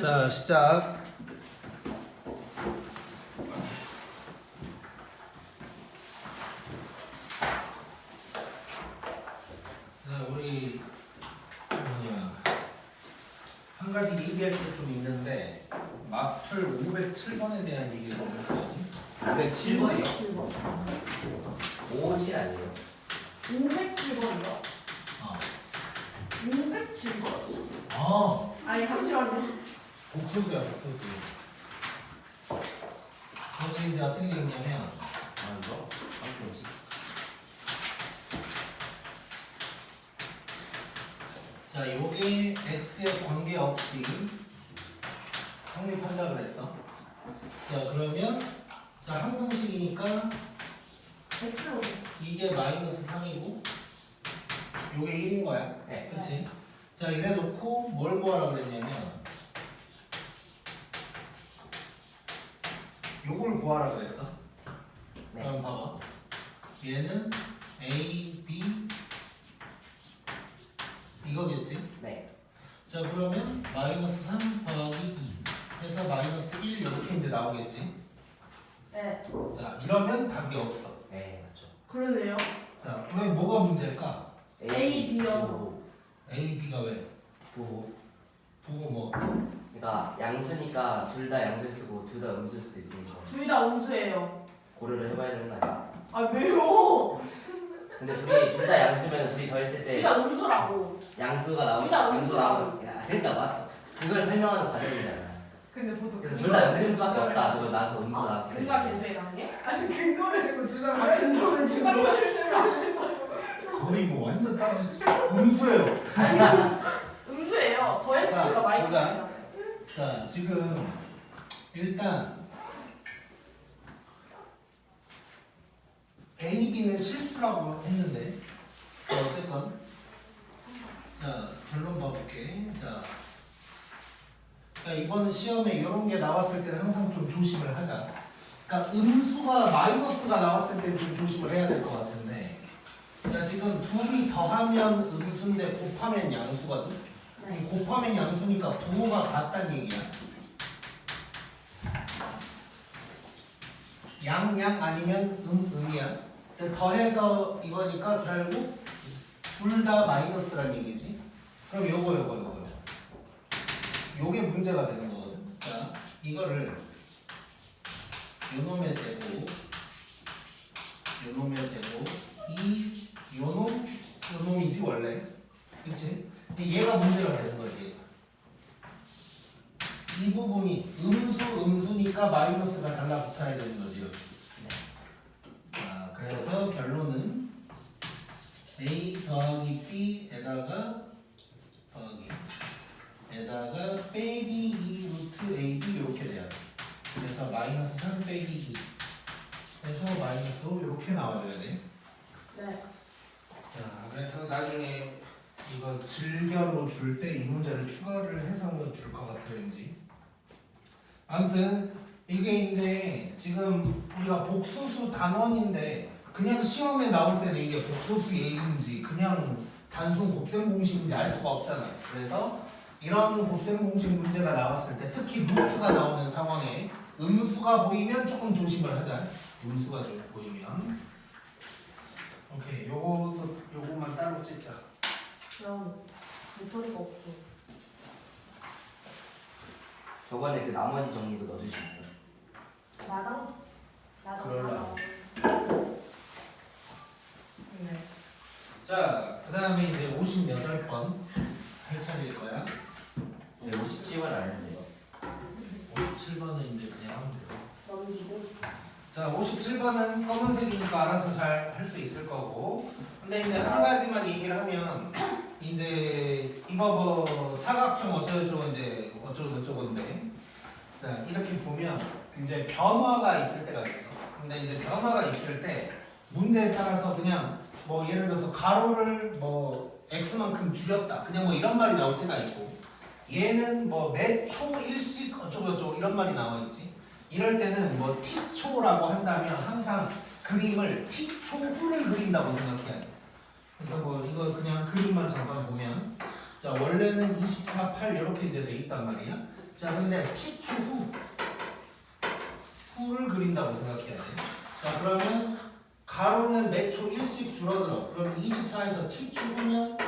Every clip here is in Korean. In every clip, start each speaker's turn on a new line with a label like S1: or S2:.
S1: 자, 시작. 자, 우리 한 가지 얘기할 게 좀 있는데 마플 507번에 대한 얘기를 좀 할까요?
S2: 507번이요?
S3: 507번.
S2: 557 아니에요?
S3: 507번이요? 507번? 아니 잠시만요.
S1: 복소수야, 복소수. 그래서 이제 어떻게 되냐면
S2: 아 이거? 뭐지?
S1: 자, 요게 x에 관계없이 성립한다 그랬어. 자, 그러면 자, 항등식이니까
S3: X
S1: 이게 마이너스 3이고 요게 1인 거야.
S2: 네.
S1: 그치? 자, 이래 놓고 뭘 구하라 그랬냐면 요걸 구하라 그랬어.
S2: 네.
S1: 그럼 봐봐. 얘는 a, b 이거겠지?
S2: 네.
S1: 자, 그러면 마이너스 3 더하기 2 해서 마이너스 1 이렇게 이제 나오겠지?
S3: 네.
S1: 자, 이러면 답이 없어.
S2: 네 맞죠.
S3: 그러네요.
S1: 자, 왜 뭐가 문제일까?
S3: A, B요.
S1: a, b가 왜?
S2: 부호.
S1: 부호 뭐?
S2: 그러니까 양수니까 둘 다 양수를 쓰고 둘 다 음수일 수도 있으니까
S3: 둘 다 음수예요.
S2: 고려를 해봐야 되는 거 아니야?
S3: 아 왜요?
S2: 근데 둘 다 양수면 둘이 더했을 때
S3: 둘 다 음수라고.
S2: 양수가 나오고
S3: 둘다
S2: 양수
S3: 음수라고.
S2: 나오면 야 그러니까 맞다. 그걸 설명하는 과정이잖아.
S3: 근데 보통
S2: 그래서 둘 다 양수일 수밖에 없다. 저거 나와서 음수다.
S3: 근거 계수해라는 게? 아니 근거를 대고 주장을 근거를 주장을
S1: 거의 뭐 완전 따로 음수예요.
S3: 음수예요. 더했으니까
S1: 자,
S3: 마이너스잖아요.
S1: 자, 지금 일단 A, B는 실수라고 했는데 어쨌건 자, 결론 봐볼게. 자, 그러니까 이번 시험에 이런 게 나왔을 때는 항상 좀 조심을 하자. 그러니까 음수가 마이너스가 나왔을 때는 좀 조심을 해야 될 것 같은데, 자, 지금 둘이 더하면 음수인데 곱하면 양수거든. 그럼 곱하면 양수니까 부호가 같다는 얘기야. 양 아니면 음이야. 근데 더해서 이거니까 결국 둘 다 마이너스란 얘기지. 그럼 요거. 요게 문제가 되는 거거든. 자, 이거를 요놈의 제곱, 요놈의 제곱, 요놈이지 원래. 그치? 얘가 문제가 되는 거지. 이 부분이 음수니까 마이너스가 달라붙어야 되는 거지. 이렇게. 자, 그래서 결론은 a 더하기 b에다가 빼기 2 루트 ab 이렇게 돼야 돼. 그래서 마이너스 3 빼기 2 해서 마이너스 5 이렇게 나와줘야 돼.
S3: 네.
S1: 자, 그래서 나중에 이거 질결로 줄 때 이 문제를 추가를 해서 줄 것 같아요, 왠지. 아무튼 이게 이제 지금 우리가 복소수 단원인데 그냥 시험에 나올 때는 이게 복소수 예인지 그냥 단순 곱셈 공식인지 알 수가 없잖아. 그래서 이런 곱셈 공식 문제가 나왔을 때 특히 루트가 나오는 상황에 음수가 보이면 조금 조심을 하자. 음수가 좀 보이면. 오케이, 요거만 따로 찍자.
S3: 그럼 배터리가 없어.
S2: 저번에 그 나머지 정리도 넣어주시면 돼요.
S3: 나장?
S1: 그럴라.
S3: 네.
S1: 자, 그 다음에 이제 58번 할 차례일 거야.
S2: 네, 57번 안 했는데요.
S1: 57번은 이제 그냥 하면 돼요.
S3: 넘기고.
S1: 자, 57번은 검은색이니까 알아서 잘 할 수 있을 거고. 근데 이제 한 가지만 얘기를 하면 이제 이거 뭐 사각형 어쩌고저쩌고 이제 어쩌고저쩌고인데, 자, 이렇게 보면 이제 변화가 있을 때가 있어. 근데 이제 변화가 있을 때 문제에 따라서 그냥 뭐 예를 들어서 가로를 뭐 x만큼 줄였다. 그냥 뭐 이런 말이 나올 때가 있고, 얘는 뭐 몇 초 일씩 어쩌고저쩌고 이런 말이 나와 있지. 이럴 때는 뭐 t초라고 한다면 항상 그림을 t초 후를 그린다고 생각해야 돼. 그래서 뭐 이거 그냥 그림만 잠깐 보면, 자 원래는 24, 8 이렇게 이제 돼 있단 말이야. 자 근데 t초 후를 그린다고 생각해야 돼. 자 그러면 가로는 몇 초 1씩 줄어들어. 그럼 24에서 t초 후면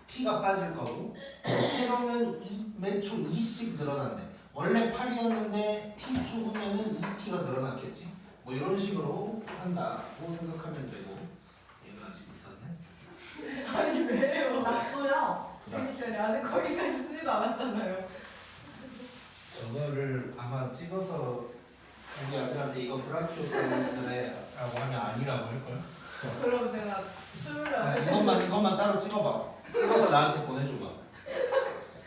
S1: t가 빠질 거고 세로는 몇 초 2씩 늘어난대. 원래 8이었는데 t초 후면은 2t가 늘어났겠지. 뭐 이런 식으로 한다고 생각하면 되고. 얘가 아직 있었네.
S3: 아니 왜요?
S4: 나도요.
S3: 그러니까 아직 거기까지 쓰지도 않았잖아요.
S1: 저거를 아마 찍어서 우리 아들한테 이거 브라키오사우루스래 라고 하면 아니라고 할걸?
S3: 그럼 제가 술을
S1: 아,
S3: 안
S1: 이것만 따로 찍어봐. 찍어서 나한테 보내줘봐.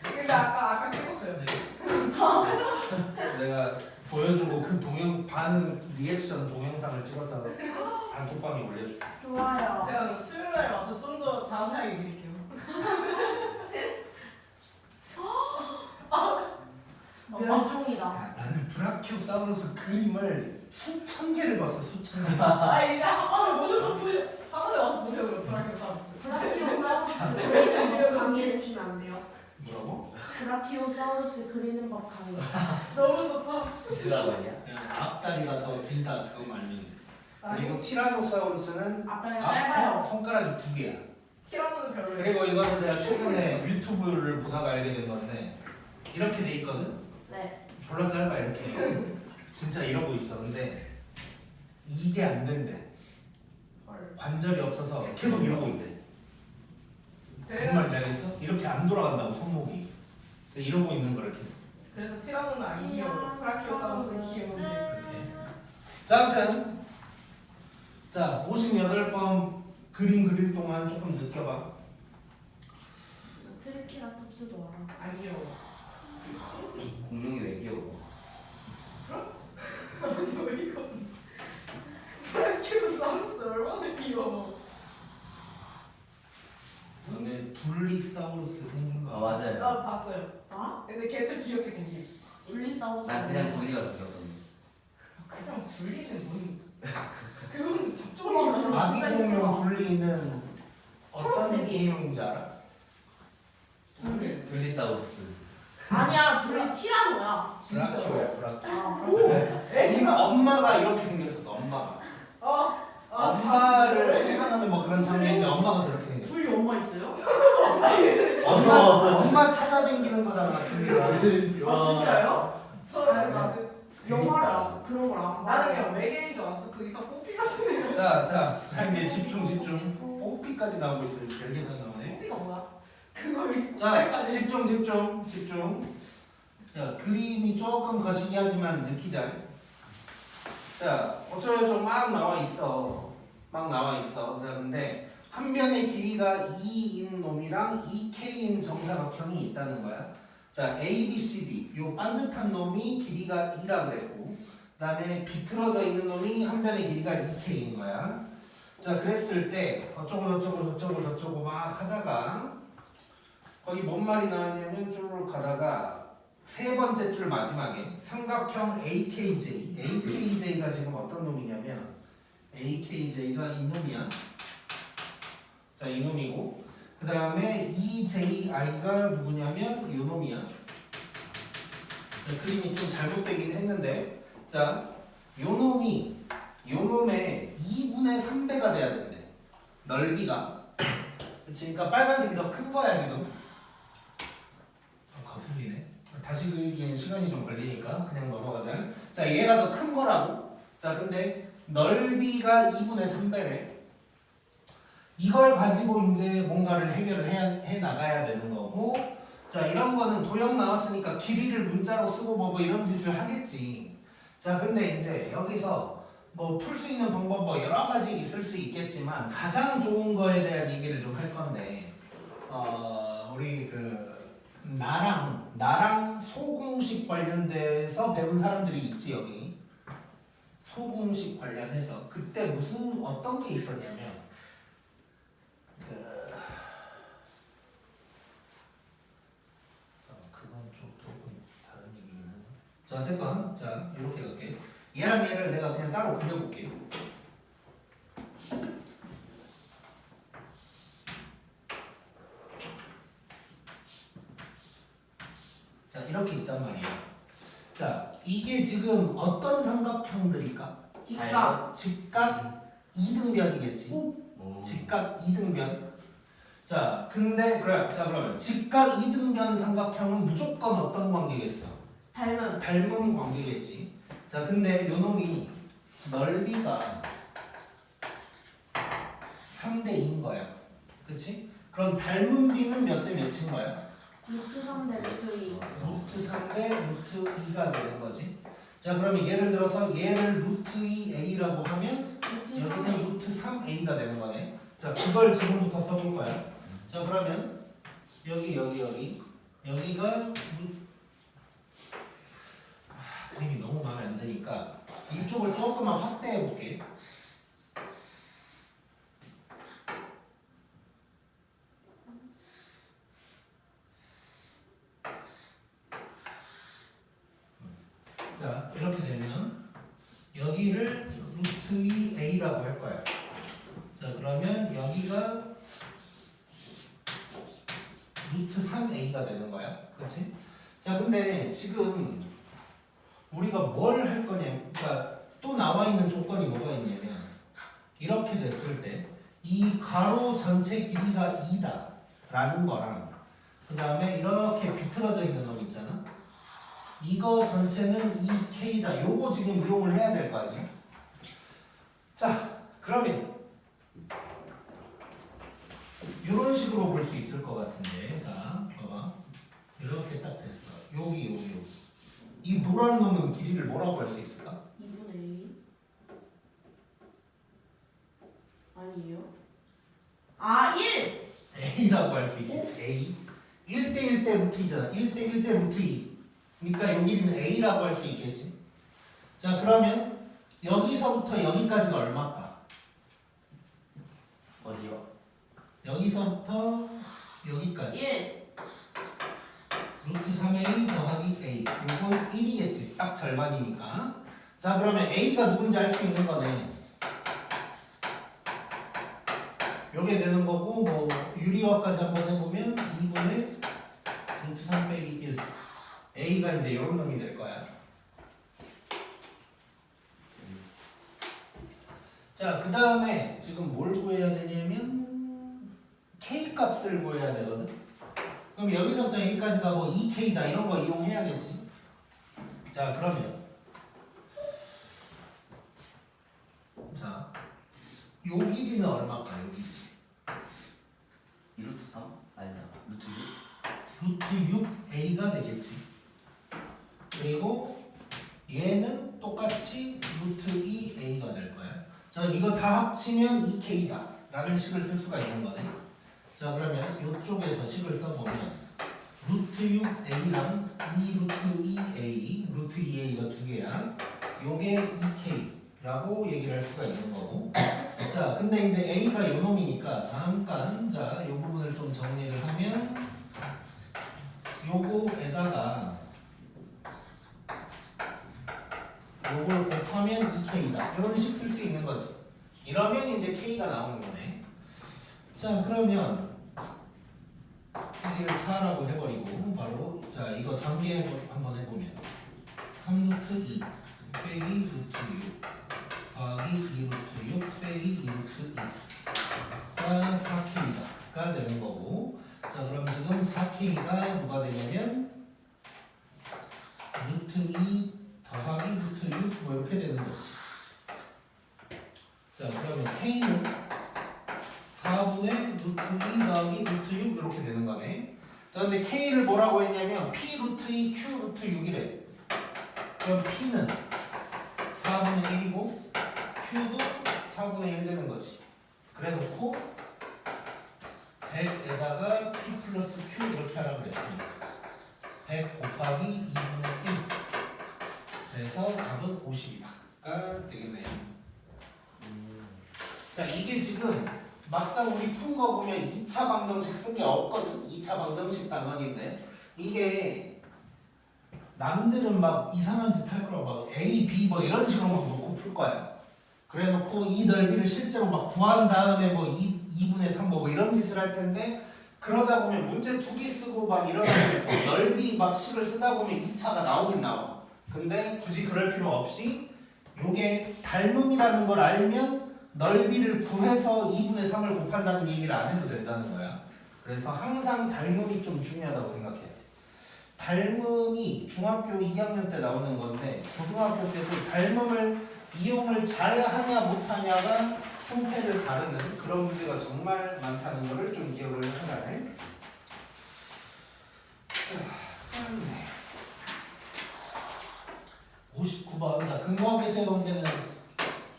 S3: 근데 아까 찍었어요.
S1: 내가 보여주고 그 반응 리액션 동영상을 찍어서 단톡방에 올려줄게.
S4: 좋아요.
S3: 제가 수요일 날 와서 좀 더 자세하게 드릴게요.
S4: 멸종이다.
S1: 야, 나는 브라키오사우루스 그림을 수천 개를 봤어. 수천 개.
S3: 아 이제 한 번에 보셔서 한 번에 와서 보세요. 그럼 브라키오사우루스.
S4: 브라키오사우루스 그리는 법 강의해 주시면 안 돼요?
S1: 뭐라고?
S4: 브라키오사우루스 그리는 법 강의.
S3: 너무 좋다.
S2: 있으라고 했냐?
S1: 그냥 앞다리가 더 길다 그거 말면 돼.
S3: 아,
S1: 그리고 티라노사우루스는
S4: 앞다리가
S1: 앞
S4: 짧아요.
S1: 손가락이 2개야.
S3: 티라노는 별로예요.
S1: 그리고 이거는 내가 최근에 유튜브를 보다가 알게 된 건데 이렇게 돼 있거든?
S4: 네.
S1: 졸라 짧아 이렇게. 진짜 이러고 있어. 근데 이게 안 된대.
S3: 헐.
S1: 관절이 없어서 계속 이러고 있대. 무슨
S3: 그래서
S1: 말인지 알겠어? 이렇게 안 돌아간다고 손목이. 그래서 이러고 있는 거를 계속.
S3: 그래서 티라노는 안 귀여워. 브라키오사우루스 귀여운데.
S1: 이렇게. 자, 아무튼 자 58번 그림 그릴 동안 조금 느껴봐.
S4: 트리케라톱스도 알아.
S3: 안 귀여워.
S2: 공룡이 왜 귀여워?
S3: 아니 왜 이거? 브라키오사우루스 얼마나 귀여워.
S1: 너네 둘리사우루스 생긴 거
S2: 아 맞아요.
S3: 나 봤어요.
S4: 나?
S3: 근데 걔좀 귀엽게 생김.
S4: 울리사우루스.
S2: 난 그냥 둘리가 더 귀엽던데.
S3: 그냥 둘리는 뭔? 그건
S4: 어,
S3: 잡종이야.
S1: 아기
S4: 진짜
S1: 공룡
S4: 예뻐.
S1: 둘리는 어떤
S4: 초록색이에요.
S1: 공룡인지 알아?
S3: 둘리.
S2: 둘리사우루스.
S4: 아니야, 둘리 티라노야.
S1: 브라키오야 브라키오.
S4: 아,
S3: 애기가
S1: 엄마가 이렇게 생겼었어. 엄마가. 엄마를
S3: 자식.
S1: 생각하는 뭐 그런 장면인데 엄마가 저렇게 생겼어.
S4: 둘리 엄마 있어요?
S1: 엄마 찾아다니는 거잖아. 둘리가.
S4: 아, 진짜요?
S3: 저는 사실
S4: 영화를 그런 걸 안 봐.
S3: 나는 그냥 외계인 줄 알았어. 그 이상 뽀삐 같은 애.
S1: 자 이제 집중. 뽀삐까지 나오고 있어요. 별게 다 나오네.
S3: 뽀삐가 뭐야? 그거
S1: 자 집중. 자 그림이 조금 거시기 하지만 느끼자. 자 어쩌고저쩌고 막 나와 있어. 자 근데 한 변의 길이가 2인 놈이랑 2K인 정사각형이 있다는 거야. 자 A, B, C, D 요 반듯한 놈이 길이가 2라 그랬고 그다음에 비틀어져 있는 놈이 한 변의 길이가 2K인 거야. 자 그랬을 때 저쩌고 막 하다가 거기 뭔 말이 나왔냐면 쭉 가다가 세 번째 줄 마지막에 삼각형 AKJ가 지금 어떤 놈이냐면 AKJ가 이 놈이야. 자, 이 놈이고 그 다음에 EJI가 누구냐면 이 놈이야. 자, 그림이 좀 잘못되긴 했는데 자, 요 놈이 요 놈의 2분의 3배가 돼야 된대. 넓이가. 그치? 그러니까 빨간색이 더 큰 거야 지금. 거슬리네. 다시 그리기엔 시간이 좀 걸리니까 그냥 넘어가자. 자, 얘가 더 큰 거라고. 자, 근데 넓이가 2분의 3배래. 이걸 가지고 이제 뭔가를 해결을 해 나가야 되는 거고. 자, 이런 거는 도형 나왔으니까 길이를 문자로 쓰고 뭐 이런 짓을 하겠지. 자, 근데 이제 여기서 뭐 풀 수 있는 방법 뭐 여러 가지 있을 수 있겠지만 가장 좋은 거에 대한 얘기를 좀 할 건데 우리 나랑 소공식 관련돼서 배운 사람들이 있지 여기. 소공식 관련해서 그때 무슨 어떤 게 있었냐면 그건 조금 다른 얘기는. 자 어쨌건 자 이렇게 갈게. 얘랑 얘를 내가 그냥 따로 그려볼게. 자, 이게 지금 어떤 삼각형들일까?
S4: 직각.
S1: 직각 이등변이겠지. 직각 이등변. 자, 근데 그러면 직각 이등변 삼각형은 무조건 어떤 관계겠어?
S4: 닮음.
S1: 닮은 관계겠지. 자, 근데 요 놈이 넓이가 3대 2인 거야. 그치? 그럼 닮은 비는 몇 대 몇인 거야?
S4: 루트 3대 루트 2.
S1: 루트 3대 루트 2가 되는 거지. 자, 그러면 예를 들어서 얘를 루트 2a라고 하면
S4: 루트
S1: 여기는
S4: 3A.
S1: 루트 3a가 되는 거네. 자, 그걸 지금부터 써볼 거야. 자, 그러면 여기가 그림이 너무 마음에 안 드니까 이쪽을 조금만 확대해 볼게. 자, 이렇게 되면 여기를 루트 2a라고 할 거야. 자, 그러면 여기가 루트 3a가 되는 거야. 그렇지? 자, 근데 지금 우리가 뭘 할 거냐, 그러니까 또 나와 있는 조건이 뭐가 있냐면 이렇게 됐을 때 이 가로 전체 길이가 2다 라는 거랑 그 다음에 이렇게 비틀어져 있는 놈 있잖아. 이거 전체는 2k다. 요거 지금 이용을 해야 될 거 아니야? 자, 그러면 이런 식으로 볼 수 있을 것 같은데, 자, 봐봐. 이렇게 딱 됐어. 여기. 이 노란 놈은 길이를 뭐라고 할 수 있을까?
S4: 2분의 1. 아니에요? 아 1!
S1: A라고 할 수 있겠지. A. 1대1 대 루트 2잖아. 1대1 대 루트 2. 그러니까 요 길이는 A라고 할 수 있겠지. 자, 그러면 여기서부터 여기까지가 얼마일까?
S2: 어디요?
S1: 여기서부터 여기까지.
S4: 1.
S1: 루트 3a 더하기 a. 이건 1이겠지. 딱 절반이니까. 자, 그러면 a가 누군지 알 수 있는 거네. 요게 되는 거고, 뭐 유리화까지 한번 해보면 2분의 루트 3 빼기 1. a가 이제 이런 놈이 될 거야. 자, 그 다음에 지금 뭘 구해야 되냐면 k 값을 구해야 되거든. 그럼 여기서부터 여기까지가 뭐 2k다 이런 거 이용해야겠지. 자, 그러면 자, 요 길이는 얼마일까? 요 길이.
S2: 2루트 3? 아니다. 루트 6?
S1: 루트 6a가 되겠지. 그리고 얘는 똑같이 루트 2a가 될 거야. 자, 이거 다 합치면 2k다 라는 식을 쓸 수가 있는 거네. 자, 그러면 이쪽에서 식을 써보면 루트 6a랑 2 루트 2a, 루트 2a가 두 개야. 요게 2k라고 얘기를 할 수가 있는 거고. 자, 근데 이제 a가 요 놈이니까 잠깐 자, 요 부분을 좀 정리를 하면 요거에다가 요걸 곱하면 2k다. 이런 식 쓸 수 있는 거지. 이러면 이제 k가 나오는 거네. 자, 그러면 K를 4라고 해버리고 바로 자, 이거 전개 한번 해보면 3루트 2 빼기 루트 6 더하기 2루트 6 빼기 2루트 2가 4K가 되는 거고. 자, 그럼 지금 4K가 누가 되냐면 루트 2 더하기 루트 6 뭐 이렇게 되는 거지. 자, 그러면 K는 4분의 루트 2 더하기 루트 6 이렇게 되는 거네. 자, 근데 K를 뭐라고 했냐면 P 루트 2 Q 루트 6이래. 그럼 P는 4분의 1이고 Q도 4분의 1 되는 거지. 그래 놓고 100에다가 P 플러스 Q 이렇게 하라고 그랬으니까 100 곱하기 2분의 1 그래서 답은 50이다가 되겠네요. 자, 이게 지금 막상 우리 푼 거 보면 2차 방정식 쓴 게 없거든. 2차 방정식 단원인데 이게 남들은 막 이상한 짓 할 거라고 막 A, B 뭐 이런 식으로 막 놓고 풀 거야. 그래 놓고 이 넓이를 실제로 막 구한 다음에 뭐 2분의 3 뭐 이런 짓을 할 텐데 그러다 보면 문제 두 개 쓰고 막 이러다 보면 넓이 막 식을 쓰다 보면 2차가 나오긴 나와. 근데 굳이 그럴 필요 없이 요게 닮음이라는 걸 알면 넓이를 구해서 2분의 3을 곱한다는 얘기를 안 해도 된다는 거야. 그래서 항상 닮음이 좀 중요하다고 생각해야 돼. 닮음이 중학교 2학년 때 나오는 건데 고등학교 때도 닮음을 이용을 잘 하냐 못하냐가 승패를 가르는 그런 문제가 정말 많다는 거를 좀 기억을 하자. 59번. 자, 근거하게 세 번째는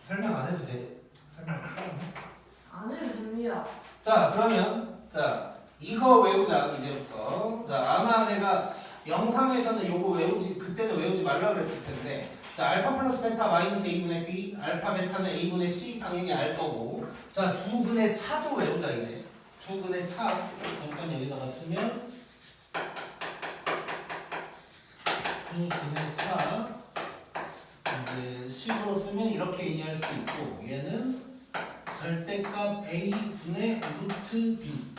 S1: 설명 안 해도 돼. 설명 하라고.
S4: 안 해도 됩니다.
S1: 자, 그러면 자 이거 외우자 이제부터. 자, 아마 내가 영상에서는 요거 외우지 그때는 외우지 말라 그랬을 텐데. 자, 알파 플러스 베타 마이너스 a분의 b, 알파 베타는 a분의 c 당연히 알 거고. 자, 두 근의 차도 외우자 이제. 두 근의 차 잠깐 여기다가 쓰면 두 근의 차 이제 식으로 쓰면 이렇게 이해할 수 있고 얘는 절대값 a분의 루트 b.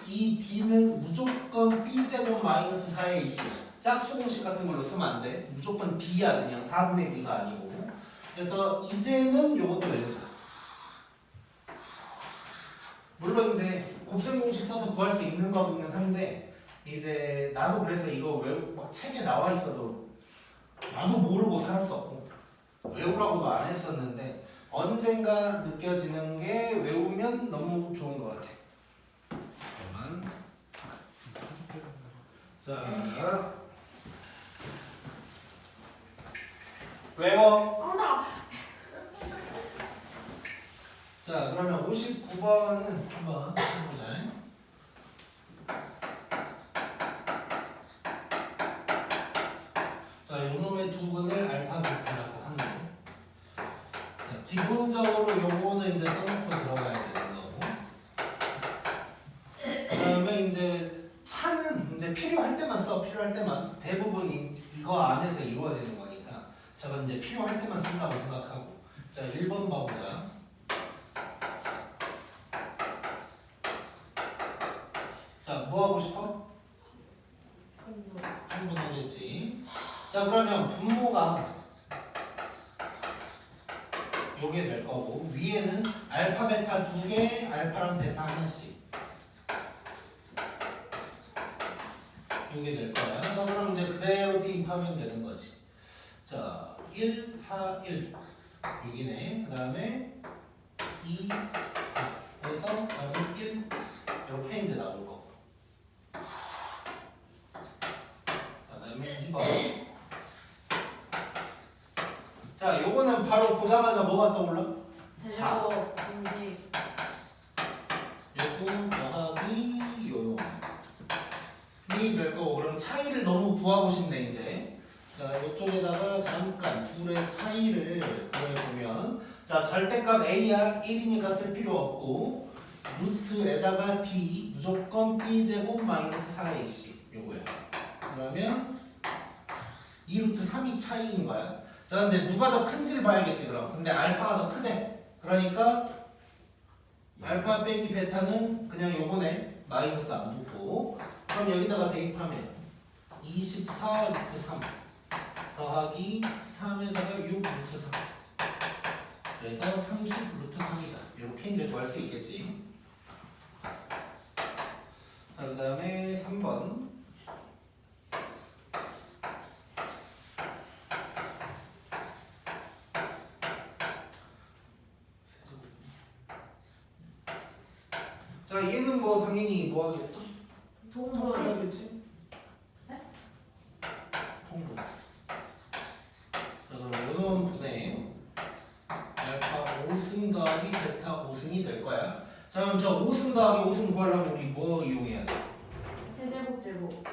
S1: 이 d는 무조건 b제곱 마이너스 4의 20. 짝수공식 같은 걸로 쓰면 안 돼. 무조건 b야 그냥 4분의 d가 아니고. 그래서 이제는 요것도 외우자. 물론 이제 곱셈 공식 써서 구할 수 있는 거기는 한데 이제 나도 그래서 이거 막 책에 나와 있어도 나도 모르고 살았었고 외우라고도 안 했었는데 언젠가 느껴지는 게 외우면 너무 좋은 것 같아. 잠깐만. 자, 외워. 자, 그러면 59번은 한번 해보자. 자, 요놈의 두 근을 알파 베타라고 하는 거. 자, 기본적으로 요거는 이제 써놓고 들어가야 되는 거고. 그다음에 이제 차는 이제 필요할 때만 써. 필요할 때만. 대부분 이거 안에서 이루어지는 거니까. 저건 이제 필요할 때만 쓴다고 생각하고. 자, 1번 봐보자. 자, 뭐 하고 싶어? 흥분하겠지. 자, 그러면 분모가 요게 될 거고 위에는 알파 베타 두 개, 알파랑 베타 하나씩 요게 될 거야. 자, 그럼 이제 그대로 대입하면 되는 거지. 자, 1, 4, 1 여기네. 그 다음에 2, 4 그래서 그다음에 1 이렇게 이제 나올 거고. 그다음에 2번. 자, 요거는 바로 보자마자 뭐가 떠올라?
S4: 세제곱 공식.
S1: 요거 더하기 요요. 이 될 거고. 그럼 차이를 너무 구하고 싶네 이제. 자, 요쪽에다가 잠깐 둘의 차이를 구해보면 자, 절대값 a야 1이니까 쓸 필요 없고 루트에다가 b 무조건 b제곱 마이너스 4ac 요거야. 그러면 2루트 3이 차이인 거야. 자, 근데 누가 더 큰지를 봐야겠지 그럼. 근데 알파가 더 크대. 그러니까 알파 빼기 베타는 그냥 요거네. 마이너스 안 붙고. 그럼 여기다가 대입하면 24 루트 3 더하기 3에다가 6 루트 3 그래서 30 루트 3이다. 이렇게 이제 구할 수 있겠지. 그 다음에 3번. 자, 얘는 뭐 당연히 뭐 하겠어? 통분을 하겠지?
S4: 네?
S1: 통분. 자, 그럼 이런 분의 알파 5승 더하기 베타 5승이 될 거야. 자, 그럼 저 5승 더하기 5승 구하려면 우리 뭐 이용해야 돼?
S4: 세제곱 제곱.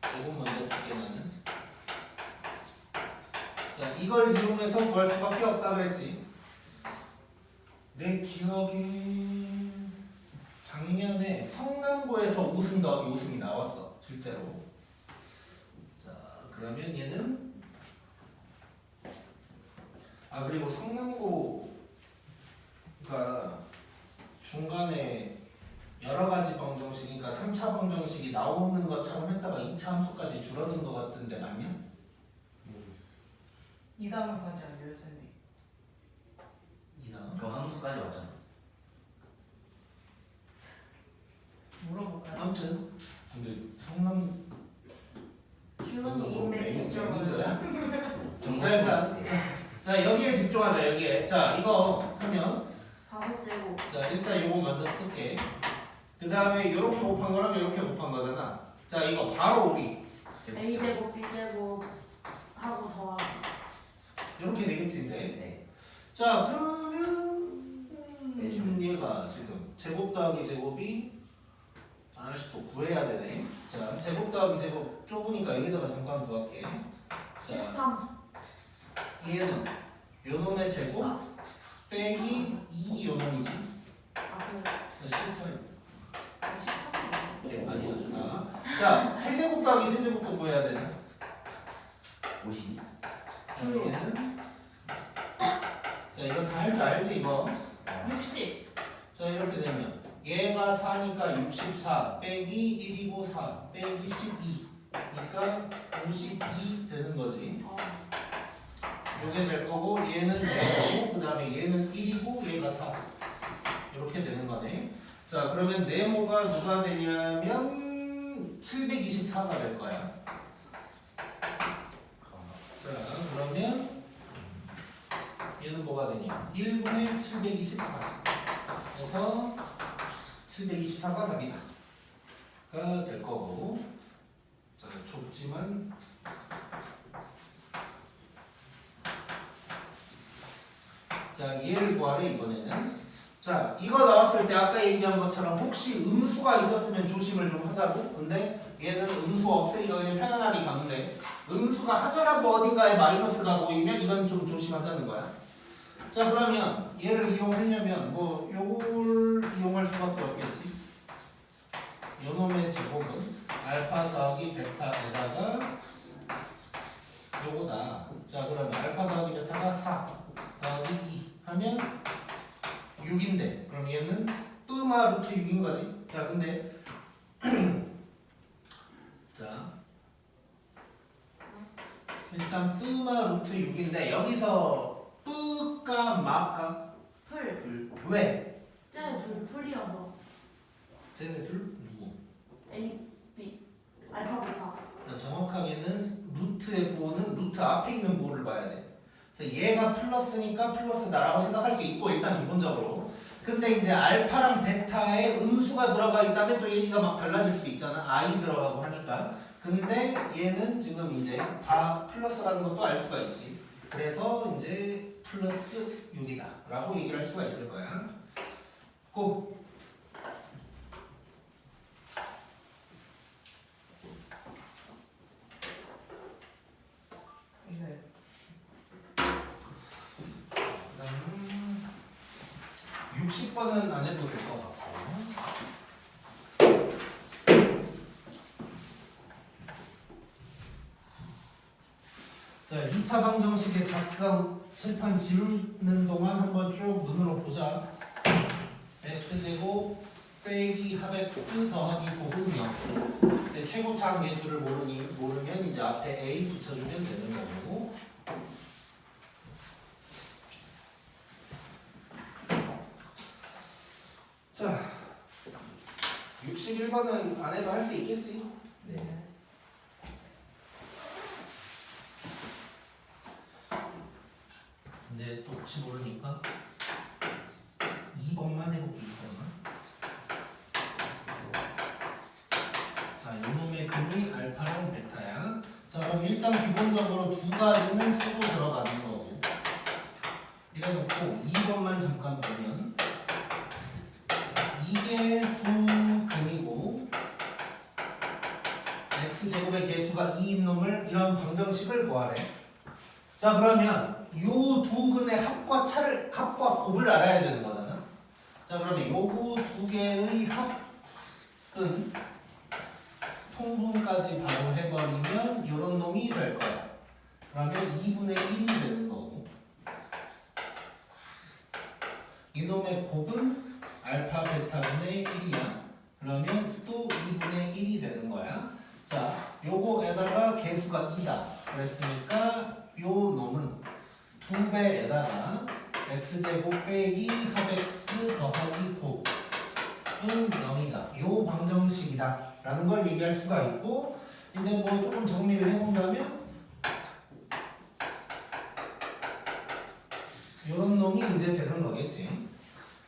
S1: 제곱 먼저 쓸게 나는. 자, 이걸 이용해서 구할 수밖에 없다 그랬지. 내 기억에 작년에 성남고에서 5승 더하기 5승이 나왔어 실제로. 자, 그러면 얘는 그리고 성남고가 중간에 여러 가지 방정식, 그러니까 3차 방정식이 나오는 것처럼 했다가 2차 함수까지 줄어든 것 같은데 맞냐?
S5: 모르겠어.
S3: 2단원까지 알려요 쌤이.
S1: 이상.
S2: 그 함수까지 왔잖아.
S3: 물어볼까요?
S1: 아무튼 근데 성남
S4: 주문이 인맥 대점을
S1: 매니저야?
S2: 정답.
S1: 자 여기에 집중하자. 여기에. 자 이거 하면
S4: 5제곱
S1: 자 일단 요거 먼저 쓸게. 그 다음에 이렇게 곱한 거랑 이렇게 곱한 거잖아. 자 이거 바로 우리
S4: A제곱 B제곱 하고 더하기
S1: 이렇게 되겠지 이제.
S2: 네.
S1: 자 그러면
S2: 내주면.
S1: 얘가 지금 제곱 더하기 제곱이 아저씨 또 구해야 되네. 자 제곱 더하기 제곱 좁으니까 여기다가 잠깐 구할게. 자
S4: 13
S1: 얘는 요놈의 제곱 빼기 2 요놈이지.
S4: 아
S1: 14.
S4: 13
S1: 아니야 주다. 자 세제곱 더하기 세제곱도 구해야 되네.
S2: 52.
S1: 얘는 자 이거 다 할 줄 알지 이거.
S4: 60
S1: 자 이렇게 되면 얘가 4니까 64 빼기 1이고 4 빼기 12 그러니까 52 되는 거지. 요게 될 거고 얘는 0이고 그 다음에 얘는 1이고 얘가 4 이렇게 되는 거네. 자 그러면 네모가 누가 되냐면 724가 될 거야. 자 그러면 얘는 뭐가 되냐 1분의 724 그래서 724가 답이다 가 될 거고. 자 좁지만 자 얘를 구하래 이번에는. 자 이거 나왔을 때 아까 얘기한 것처럼 혹시 음수가 있었으면 조심을 좀 하자고. 근데 얘는 음수 없으니까 그냥 편안하게 가는데 음수가 하더라도 어딘가에 마이너스가 보이면 이건 좀 조심하자는 거야. 자 그러면 얘를 이용하려면 뭐 요걸 이용할 수밖에 없겠지. 요놈의 제곱은 알파 더하기 베타에다가 요거다. 자 그러면 알파 더하기 베타가 4 더하기 2 하면 6인데 그럼 얘는 뿌마 루트 6인 거지. 자 근데 자 일단 뿌마 루트 6인데 여기서 뿌까 마까
S4: 풀
S1: 왜?
S4: 쟤네 둘 풀이어서
S1: 쟤네 둘 누구?
S4: A B 알파 베타
S1: 자, 정확하게는 루트의 보호는 루트 앞에 있는 보호를 봐야 돼. 그래서 얘가 플러스니까 플러스 나라고 생각할 수 있고 일단 기본적으로. 근데 이제 알파랑 베타에 음수가 들어가 있다면 또 얘기가 막 달라질 수 있잖아. I 들어가고 하니까. 근데 얘는 지금 이제 다 플러스라는 것도 알 수가 있지. 그래서 이제 플러스 6이다 라고 얘기를 할 수가 있을 거야. 고!
S3: 네.
S1: 그다음 60번은 안 해도 될 것 같고. 자, 2차 방정식의 작성 칠판 지우는 동안 한번 쭉 눈으로 보자. x제곱 빼기 합x 더하기 곱은 0. 근데 최고차항 계수를 모르면 이제 앞에 a 붙여주면 되는 거고. 자, 61번은 안 해도 할 수 있겠지?
S2: 네.
S1: 근데 또 혹시 모르니까 2번만 해볼게. 2번만. 자, 요놈의 근이 알파랑 베타야. 자, 그럼 일단 기본적으로 두 가지는 쓰고 들어가는 거고. 이래놓고 2번만 잠깐 보면 이게 두 근이고 x제곱의 개수가 2인 놈을 이런 방정식을 구하래. 자 그러면 요 두 근의 합과 곱을 알아야 되는 거잖아. 자 그러면 요거 두 개의 합은 통분까지 바로 해버리면 요런 놈이 될 거야. 그러면 2분의 1이 되는 거고 이놈의 곱은 알파 베타분의 1이야. 그러면 또 2분의 1이 되는 거야. 자, 요거에다가 개수가 2다. 그랬으니까 요 놈은 2배에다가 x제곱 빼기 합x 더하기 9은 0이다. 요 방정식이다. 라는 걸 얘기할 수가 있고, 이제 뭐 조금 정리를 해본다면 요런 놈이 이제 되는 거겠지.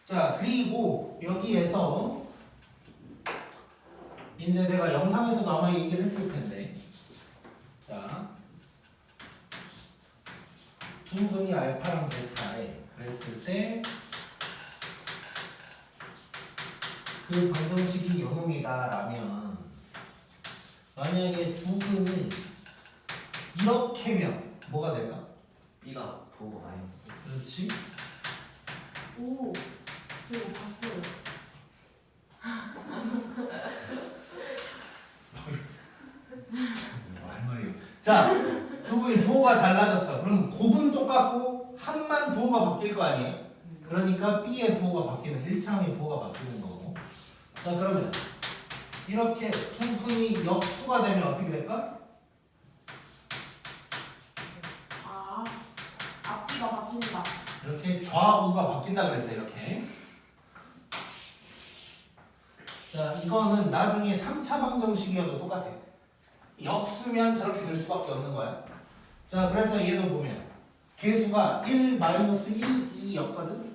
S1: 자, 그리고 여기에서 이제 내가 영상에서도 아마 얘기를 했을 텐데, 자, 두 근이 알파랑 베타에 그랬을 때 그 방정식이 요놈이다라면, 만약에 두 근을 이렇게면 뭐가 될까?
S2: B가 부호 마이너스.
S1: 그렇지?
S4: 오, 저 이거 봤어요.
S1: 할 말이요. 자, 두 분이 부호가 달라졌어. 그럼 곱은 똑같고 한만 부호가 바뀔 거 아니에요? 그러니까 B의 부호가 바뀌는 1차원의 부호가 바뀌는 거고. 자, 그러면 이렇게 두 분이 역수가 되면 어떻게 될까?
S4: 아, 앞뒤가 바뀐다.
S1: 이렇게 좌우가 바뀐다 그랬어요. 이렇게. 자, 이거는 나중에 3차 방정식이어도 똑같아요. 역수면 저렇게 될 수밖에 없는 거야. 자, 그래서 얘도 보면 개수가 1, 마이너스 1, 2였거든.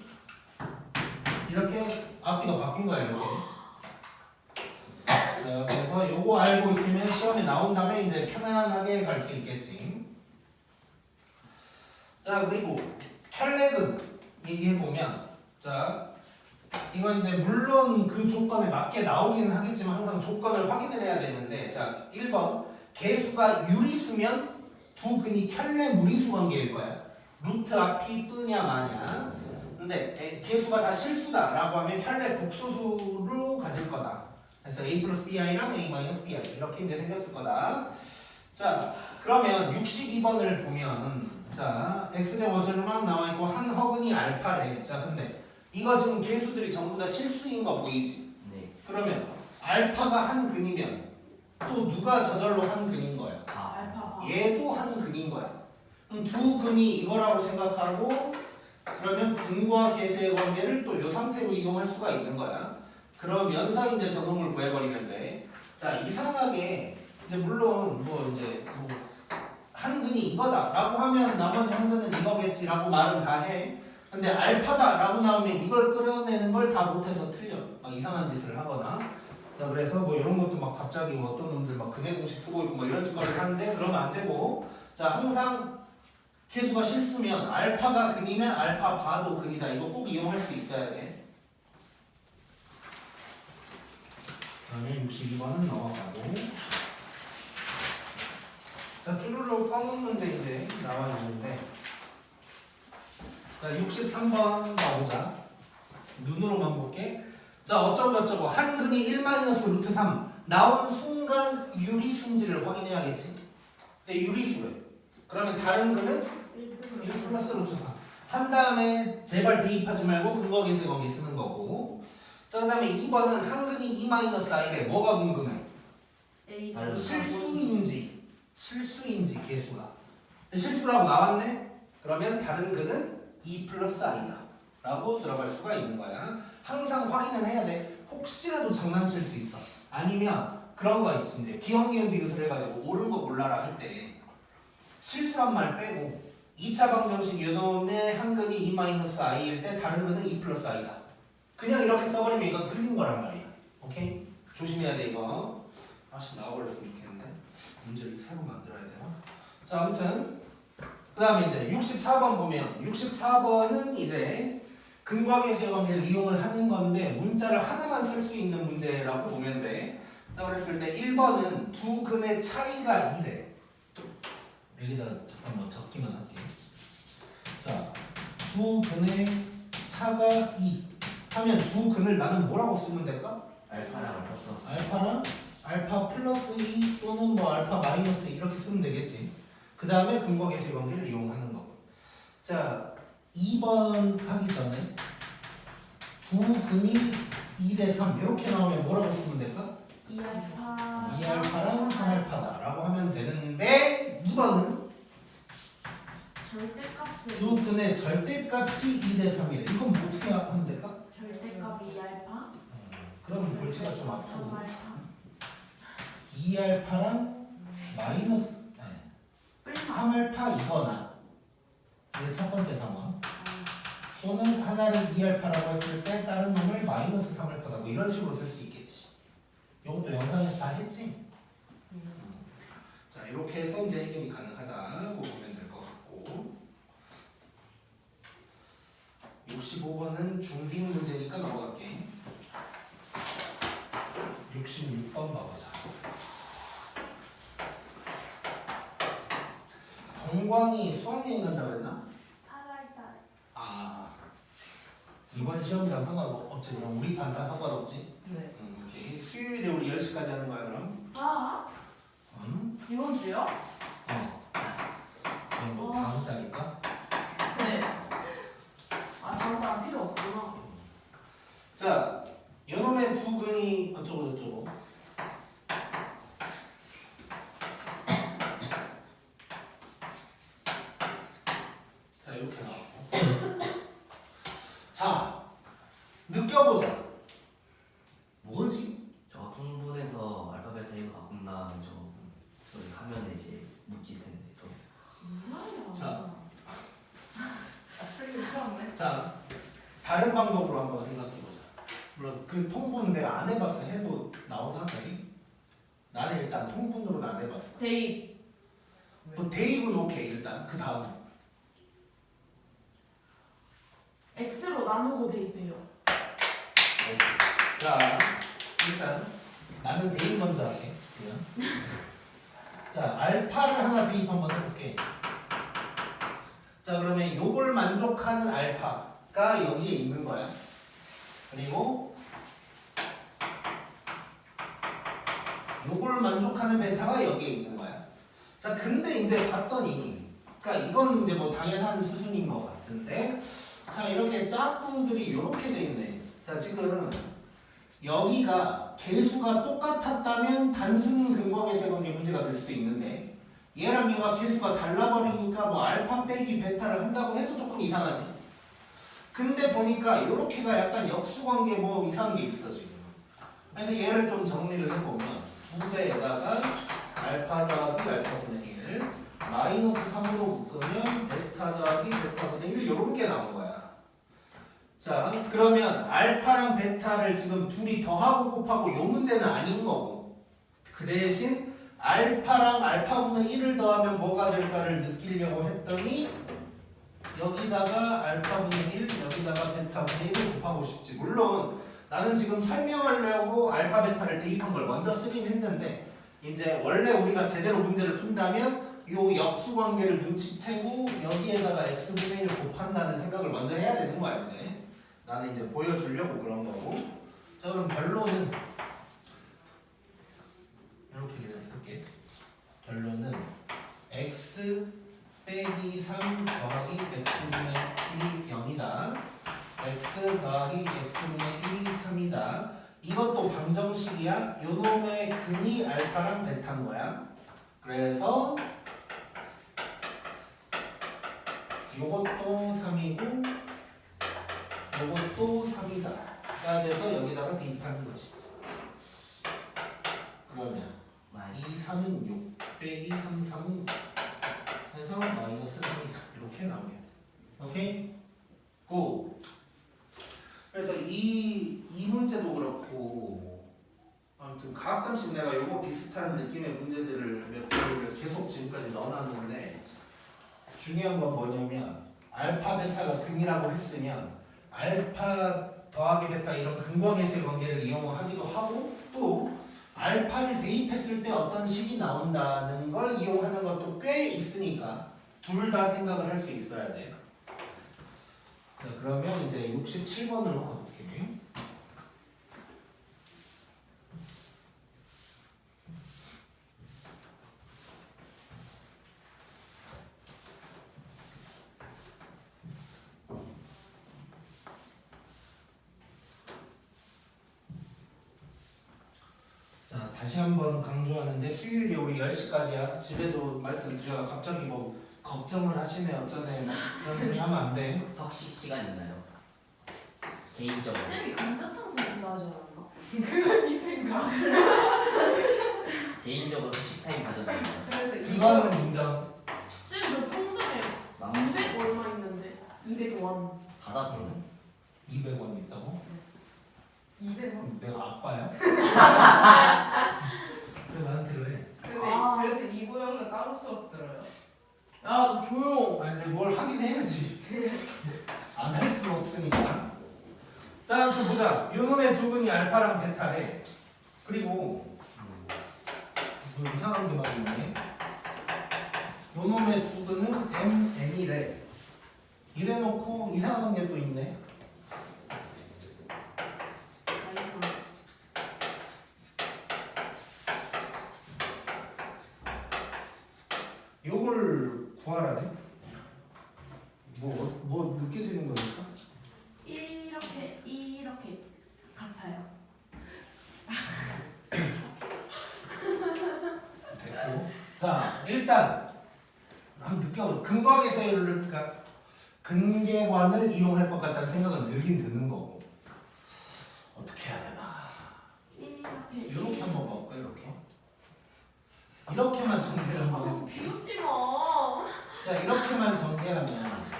S1: 이렇게 앞뒤가 바뀐 거야. 이렇게. 자, 그래서 요거 알고 있으면 시험에 나온 다음에 이제 편안하게 갈 수 있겠지. 자, 그리고 혈액은 얘기해보면, 자, 이건 이제 물론 그 조건에 맞게 나오기는 하겠지만 항상 조건을 확인을 해야 되는데, 자, 1번 개수가 유리수면 두 근이 켤레 무리수 관계일 거야. 루트 앞이 뜨냐 마냐. 근데 개수가 다 실수다라고 하면 켤레 복소수로 가질 거다. 그래서 a 플러스 bi랑 a 마이너스 bi 이렇게 이제 생겼을 거다. 자, 그러면 62번을 보면, 자, x제곱 어쩌면 나와 있고 한 허근이 알파래. 자, 근데 이거 지금 개수들이 전부 다 실수인 거 보이지?
S2: 네.
S1: 그러면 알파가 한 근이면 또 누가 저절로 한 근인 거야?
S2: 아,
S4: 알파가.
S1: 얘도 한 근인 거야. 그럼 두 근이 이거라고 생각하고, 그러면 근과 개수의 관계를 또 이 상태로 이용할 수가 있는 거야. 그러면서 이제 적응을 구해버리면 돼. 자, 이상하게 이제 물론 뭐 이제 뭐 한 근이 이거다라고 하면 나머지 한 근은 이거겠지라고 말은 다 해. 근데 알파다라고 나오면 이걸 끌어내는 걸 다 못해서 틀려. 막 이상한 짓을 하거나. 자, 그래서 뭐 이런 것도 막 갑자기 뭐 어떤 놈들 막 근해 공식 쓰고 있고 뭐 이런 짓거리를 하는데 그러면 안 되고. 자, 항상 개수가 실수면 알파가 근이면 알파 바도 근이다. 이거 꼭 이용할 수 있어야 돼. 그다음에 62번은 넘어가고. 자, 쭈루룩 검은 문제인데 나와 있는데, 자, 63번 가보자. 눈으로만 볼게. 자, 어쩌고 한 근이 1-루트3 나온 순간 유리수인지를 확인해야겠지. 근데 유리수래. 그러면 다른 근은 1+루트3 한 다음에 제발 대입하지 말고 근거 계수 관계 쓰는 거고. 자, 그 다음에 2번은 한 근이 2-i래. 뭐가 궁금해?
S4: A
S2: 다른
S1: 실수인지 개수가. 근데 실수라고 나왔네? 그러면 다른 근은 2+i다 라고 들어갈 수가 있는 거야. 항상 확인은 해야 돼. 혹시라도 장난칠 수 있어. 아니면 그런 거 있지. 이제 기억, 니은, 비읍을 해가지고 옳은 거 골라라 할 때 실수란 말 빼고 2차 방정식 요놈의 한 근이 2-i일 때 다른 근은 2+i다. 그냥 이렇게 써버리면 이건 틀린 거란 말이야. 오케이? 조심해야 돼 이거. 다시 나와버렸으면 좋겠는데. 문제를 새로 만들어야 되나? 자, 아무튼 그 다음에 이제 64번 보면 64번은 이제 근과 계수의 관계를 이용을 하는 건데 문자를 하나만 쓸 수 있는 문제라고 보면 돼. 자, 그랬을 때 1번은 두 근의 차이가 2래. 여기다 잠깐만 적기만 할게. 자, 두 근의 차가 2 하면 두 근을 나는 뭐라고 쓰면 될까?
S2: 알파랑 알파 플러스.
S1: 알파랑 알파 플러스 2 또는 뭐 알파 마이너스 2 이렇게 쓰면 되겠지. 그 다음에 근과 계수의 관계를 이용하는 거. 자, 2번 하기 전에 두 근이 2대 3 이렇게 나오면 뭐라고 쓰면 될까?
S4: 2알파
S1: 2알파랑 3알파다라고 하면 되는데 2번은
S4: 절대값은
S1: 두 근의 절대값이 2대 3이래. 이건 뭐 어떻게 하면 될까?
S4: 절대값 2알파
S1: 그럼 골치가 좀 아프고
S4: 3알파
S1: 2알파랑 마이너스
S4: 뿔마
S1: 3알파이거나 이게 첫 번째 상황 또는 하나를 2알파라고 했을 때 다른 놈을 마이너스 3알파다 뭐 이런 식으로 쓸 수 있겠지. 이것도 영상에서 다 했지? 자 이렇게 해서 이제 해결이 가능하다고 보면 될 것 같고 65번은 중딩 문제니까 넘어갈게. 66번 봐보자. 동광이 수학여행 간다고 했나?
S4: 8월달
S1: 아 이번 시험이랑 상관없지. 그냥 우리 반 다 상관없지.
S3: 네.
S1: 오케이. 수요일에 우리 10시까지 하는 거야 그럼?
S4: 아
S3: 이번 주요?
S1: 그럼 뭐 다음 달일까?
S3: 네. 아 다음 달 필요 없구나.
S1: 자 요놈의 두 근이 어쩌고 저쩌고 자 이렇게 나왔고 자 느껴보자. 뭐지?
S2: 저 통분해서 알파 베타 이거 바꾼 다음에 저희 화면에 이제 묶일 텐데
S4: 뭐야
S1: 자.
S3: 풀기 싫었네.
S1: 자 다른 방법으로 한번 생각해보자. 물론 그 통분 내가 안 해봤어. 해도 나오나 저기? 나는 일단 통분으로는 안 해봤어.
S3: 대입.
S1: 뭐 대입은 오케이 일단 그 다음
S4: X로 나누고 대입해요.
S1: 자 일단 나는 대입 먼저 할게 그냥. 자 알파를 하나 대입 한번 해볼게. 자 그러면 요걸 만족하는 알파가 여기에 있는 거야. 그리고 요걸 만족하는 베타가 여기에 있는 거야. 자 근데 이제 봤더니 그러니까 이건 이제 뭐 당연한 수순인 것 같은데 자 이렇게 짝꿍들이 이렇게 돼 있네. 자 지금 여기가 개수가 똑같았다면 단순 근거계수의 관계 문제가 될 수도 있는데 얘랑 얘가 개수가 달라버리니까 뭐 알파 빼기 베타를 한다고 해도 조금 이상하지. 근데 보니까 이렇게가 약간 역수관계 뭐 이상한 게 있어 지금. 그래서 얘를 좀 정리를 해보면 두 배에다가 알파 더하기 알파분의 1 마이너스 3으로 묶으면 베타 더하기 베타분의 1 이런 게 나온 거야. 자 그러면 알파랑 베타를 지금 둘이 더하고 곱하고 요 문제는 아닌 거고 그 대신 알파랑 알파분의 1을 더하면 뭐가 될까를 느끼려고 했더니 여기다가 알파분의 1 여기다가 베타분의 1을 곱하고 싶지. 물론 나는 지금 설명하려고 알파 베타를 대입한 걸 먼저 쓰긴 했는데 이제 원래 우리가 제대로 문제를 푼다면 요 역수관계를 눈치채고 여기에다가 x분의 1을 곱한다는 생각을 먼저 해야 되는 거야. 이제 나는 이제 보여주려고 그런 거고. 자 그럼 결론은 이렇게 그냥 쓸게. 결론은 x 빼기 3 더하기 x분의 1이 0이다. x 더하기 x분의 1이 3이다. 이것도 방정식이야. 요놈의 근이 알파랑 베타인 거야. 그래서 요것도 3이고 요것도 3이다. 자 돼서 여기다가 대입하는 거지. 그러면 2, 3은 6 빼기 3, 3은 6 해서 마이너스 3이다. 이렇게 나오게. 오케이? 고. 그래서 이 문제도 그렇고 아무튼 가끔씩 내가 요거 비슷한 느낌의 문제들을 몇 개를 계속 지금까지 넣어놨는데 중요한 건 뭐냐면 알파 베타가 근이라고 했으면 알파 더하기 베타 이런 근거계수의 관계를 이용하기도 하고 또 알파를 대입했을 때 어떤 식이 나온다는 걸 이용하는 것도 꽤 있으니까 둘 다 생각을 할 수 있어야 돼. 자 그러면 이제 67번으로 가볼게. 한번 강조하는데 수요일이 우리 10시까지야. 집에도 말씀드려. 갑자기 뭐 걱정을 하시네 어쩌네 막 그런 소리 하면 안 돼.
S2: 석식 시간 있나요? 개인적으로.
S4: 쌤이 감자탕 생각하지 않았나?
S3: 그건 이 생각.
S2: 개인적으로 석식 타임 가져다니는
S3: 그래서 이거
S1: 이거는 인정.
S4: 쌤저 통장에
S2: 나머지
S4: 200 얼마 있는데 200원.
S2: 받아들는
S1: 200원 있다고?
S3: 200원.
S1: 내가 아빠야? 왜 나한테 그래?
S3: 근데
S4: 아.
S3: 그래서 이보영은 따로 수업 들어요.
S4: 야너 조용.
S1: 아 이제 뭘 하긴 해야지. 안 할 수는 없으니까. 자, 아무튼 보자. 요놈의 두 근이 알파랑 베타래. 그리고 뭐 이상한 게 막 있네. 요놈의 두 근은 M, N이래. 이래놓고 이상한 게 또 있네. 요걸 구하라네. 뭐 느껴지는 거니까?
S4: 이렇게 같아요.
S1: 됐고. 자, 일단 한번 느껴보자. 근거계서율을 그러니까 근계관을 이용할 것 같다는 생각은 들긴 드는 거고. 어떻게 해야 되나? 이렇게 한번 볼까? 이렇게만 전개를 한번
S4: 너무
S1: 해볼게.
S4: 비웃지 마.
S1: 자, 이렇게만 전개하면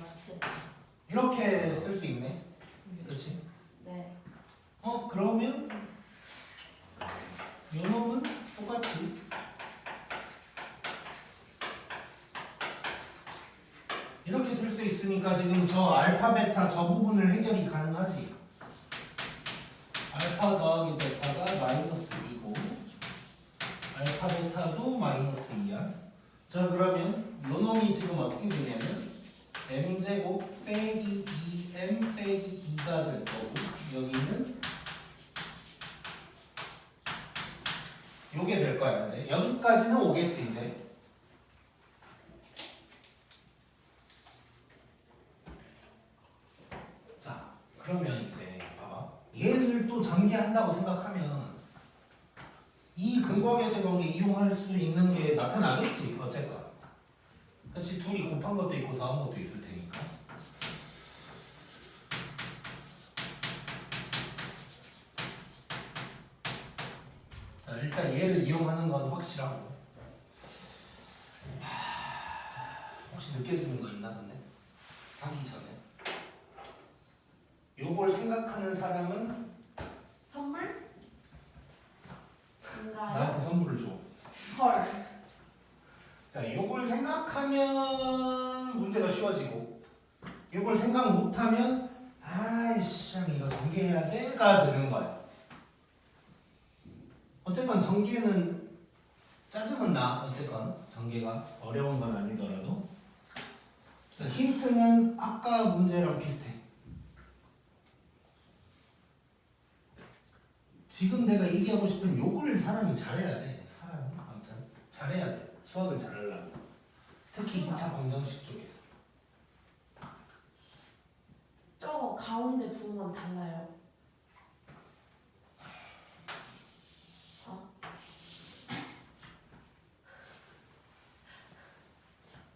S4: 맞지?
S1: 이렇게 쓸 수 있네. 그렇지?
S4: 네.
S1: 그러면 요놈은 똑같이 이렇게 쓸 수 있으니까 지금 저 알파 베타 저 부분을 해결이 가능하지. 알파 더하기 베타가 마이너스 2고 알파 베타도 마이너스 2야. 자, 그러면 요놈이 지금 어떻게 되냐면 m제곱 빼기 2m 빼기 2가 될 거고 여기는 요게 될 거야. 이제 여기까지는 오겠지 이제. 자, 그러면 이제 봐봐. 얘를 또 전개한다고 생각하면 이 근거계수법을 이용할 수 있는 게 나타나겠지 어쨌건. 그렇지. 둘이 곱한 것도 있고 더한 것도 있을 테니까. 자, 일단 얘를 이용하는 건 확실하고. 혹시 느껴지는 거 있나 근데? 하기 전에. 요걸 생각하는 사람은
S4: 선물? 뭔가요?
S1: 나한테 선물을 줘.
S4: 헐.
S1: 자, 요걸 생각하면 문제가 쉬워지고 요걸 생각 못하면 아이씨 이거 전개해야 돼가 되는 거야. 어쨌건 전개는 짜증은 나. 어쨌건 전개가 어려운 건 아니더라도. 자, 힌트는 아까 문제랑 비슷해. 지금 내가 얘기하고 싶은 요걸 사람이 잘해야 돼. 사람이 아무튼 잘해야 돼. 수학을 잘하려면 특히 2차 방정식 쪽에서.
S4: 저 가운데 부분만 달라요.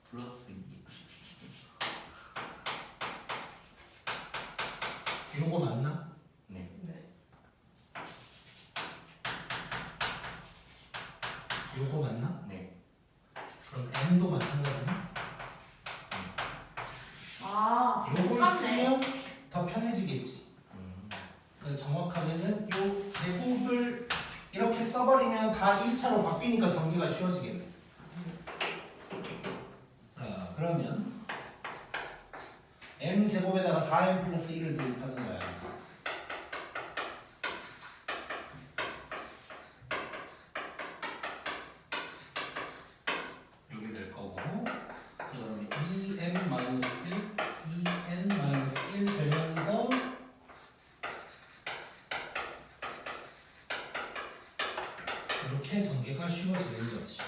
S2: 플러스 2.
S1: 요거 맞나?
S2: 네.
S3: 네.
S1: 요거 맞나?
S2: 네.
S1: 그럼 n도 마찬가지나?
S4: 아,
S1: 요걸
S4: 똑같네.
S1: 쓰면 더 편해지겠지. 그러니까 정확하게는 요 제곱을 이렇게 써버리면 다 1차로 바뀌니까 전개가 쉬워지겠네. 자, 그러면 m제곱에다가 4m 플러스 1을 대입하는 거야. 여기 될 거고, 그러면 2m 마이너스 1, 2n 마이너스 1 되면서 이렇게 전개가 쉬워지는 거지.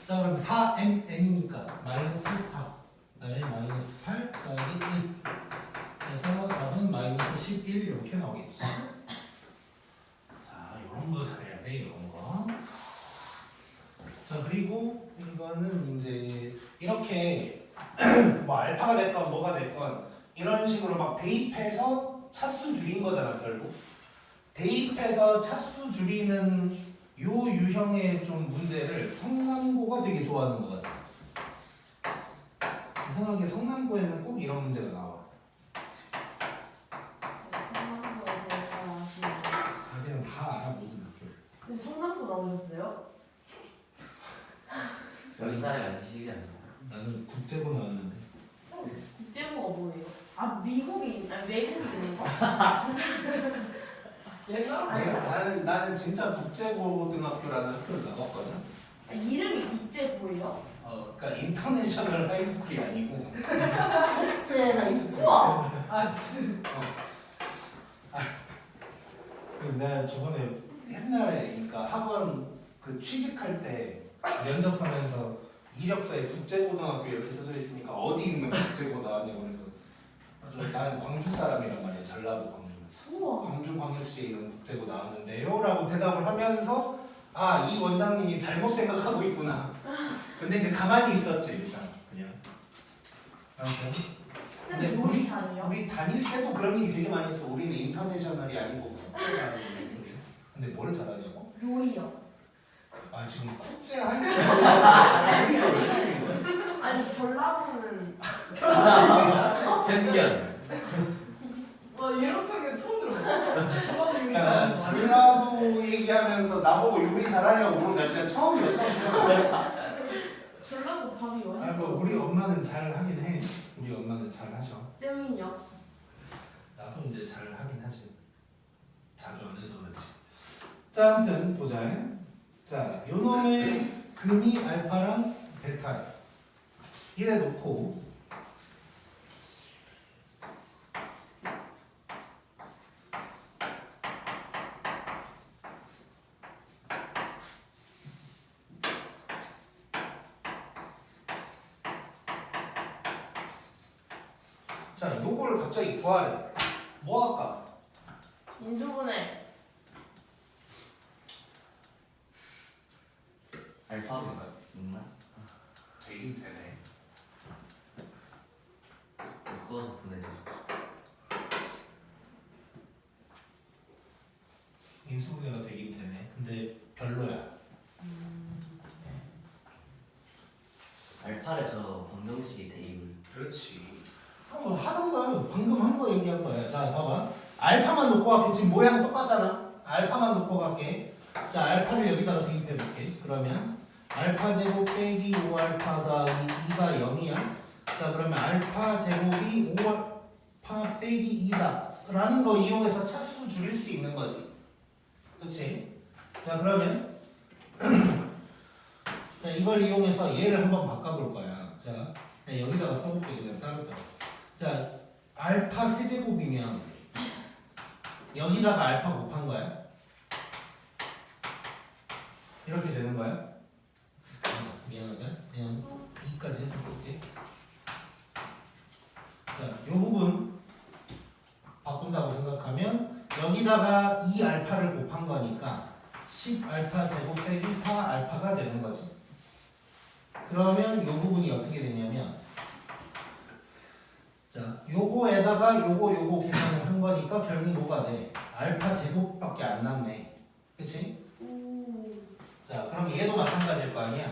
S1: 자, 그럼 4mn이니까 마이너스 4, 그다음에 마이너스 8 더하기 1 그래서 답은 마이너스 11 이렇게 나오겠지. 자, 이런 거 잘해야 돼, 이런 거. 자, 그리고 이거는 이제 이렇게 뭐 알파가 됐건 뭐가 됐건 이런 식으로 막 대입해서 차수 줄인 거잖아, 결국. 대입해서 차수 줄이는 요 유형의 좀 문제를 성남고가 되게 좋아하는 것 같아. 이상하게 성남고에는 꼭 이런 문제가 나와.
S4: 성남고에 대해 잘 아시나요?
S1: 자기는 다 알아, 모든 학교를.
S4: 근데 성남고 나오셨어요?
S2: 여기 사람이 아니시지 않나요?
S1: 나는 국제고 나왔는데.
S4: 국제고가 뭐예요? 아 미국인, 아니 외국인인 거?
S1: 나는 진짜 국제고등학교라는 학교를 나왔거든.
S4: 아, 이름이 국제고예요?
S1: 그러니까 인터내셔널 하이스쿨이 아니고 국제 하이스쿨.
S4: 우와!
S3: 아 진짜.
S1: 내가 저번에 옛날에 그러니까 학원 그 취직할 때 면접하면서 이력서에 국제고등학교 이렇게 써져 있으니까 어디 있는 국제고 나왔냐고 그래서 나는 광주 사람이란 말이야. 전라도 광주.
S4: 우와!
S1: 광주광역시에 있는 국제고 나왔는데요 라고 대답을 하면서 아, 이 원장님이 잘못 생각하고 있구나. 근데 이제 가만히 있었지 일단 그냥. 아무튼 근데
S4: 쌤 요리 잘해요?
S1: 우리 다닐 때도 그런 얘기 되게 많이 했어. 우리는 인터내셔널이 아니고 국제라는 얘기. 근데 뭘 잘하냐고?
S4: 요리요.
S1: 아 지금 국제 하이스쿨
S4: 아니 전라도는
S2: 편견.
S3: 와 이런 표현 처음 들어봐. 저번에 요리
S1: 그러니까
S3: 잘하는 거.
S1: 전라도 얘기하면서 나보고 요리 잘하냐고 물으면 나 진짜 처음이야 처음.
S4: 전라도 밥이
S1: 아,
S4: 맛있고.
S1: 뭐 우리 엄마는 잘 하긴 해. 우리 엄마는 잘 하셔.
S4: 쌤은요?
S1: 나도 이제 잘 하긴 하지. 자주 안 해서 그렇지. 자, 아무튼 보자. 자, 요놈의 근이 알파랑 베타. 이래 놓고 자, 요걸 갑자기 구하래. 뭐 할까?
S4: 인수분해.
S2: 알파벳가 있나?
S1: 되긴 되네.
S2: 묶어서 보내줘.
S1: 인수분해가 되긴 되네. 근데 별로야.
S2: 알파를 저 방정식의 대입을.
S1: 그렇지. 한번 하던가. 방금 한 거 얘기한 거야. 자, 봐봐. 알파만 놓고 갈게. 지금 모양 똑같잖아. 알파만 놓고 갈게. 자, 알파를 여기다가 대입해 볼게. 그러면 알파 제곱 빼기 5알파 더하기 2가 0이야. 자, 그러면 알파 제곱이 5알파 빼기 2다. 라는 거 이용해서 차수 줄일 수 있는 거지. 그렇지? 자, 그러면 자, 이걸 이용해서 얘를 한번 바꿔볼 거야. 자, 그냥 여기다가 써볼게. 그냥 따로따로. 자, 알파 세제곱이면 여기다가 알파 곱한 거야. 이렇게 되는 거야. 미안하다. 그냥 2까지 해서 볼게. 자, 이 부분 바꾼다고 생각하면 여기다가 2알파를 곱한 거니까 10알파 제곱 빼기 4알파가 되는 거지. 그러면 이 부분이 어떻게 되냐면 자, 요거에다가 요거 계산을 한 거니까 결국 뭐가 돼? 알파 제곱밖에 안 남네. 그치? 자, 그럼 얘도 마찬가지일 거 아니야?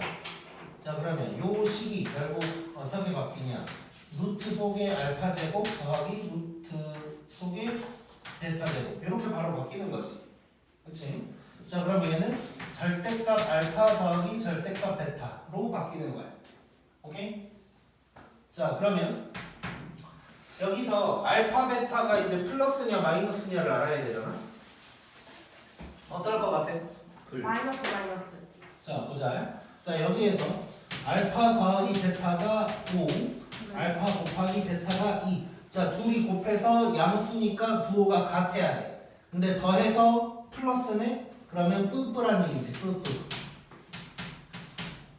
S1: 자, 그러면 요 식이 결국 어떻게 바뀌냐? 루트 속에 알파 제곱 더하기 루트 속에 베타 제곱 이렇게 바로 바뀌는 거지. 그치? 자, 그럼 얘는 절대값 알파 더하기 절대값 베타로 바뀌는 거야. 오케이? 자, 그러면 여기서 알파 베타가 이제 플러스냐 마이너스냐를 알아야 되잖아. 어떨 것 같아?
S4: 마이너스.
S1: 자, 보자. 자, 여기에서 알파 더하기 베타가 5, 알파 곱하기 베타가 2. 자, 둘이 곱해서 양수니까 부호가 같아야 돼. 근데 더해서 플러스네? 그러면 뿌뿌라는 얘기지.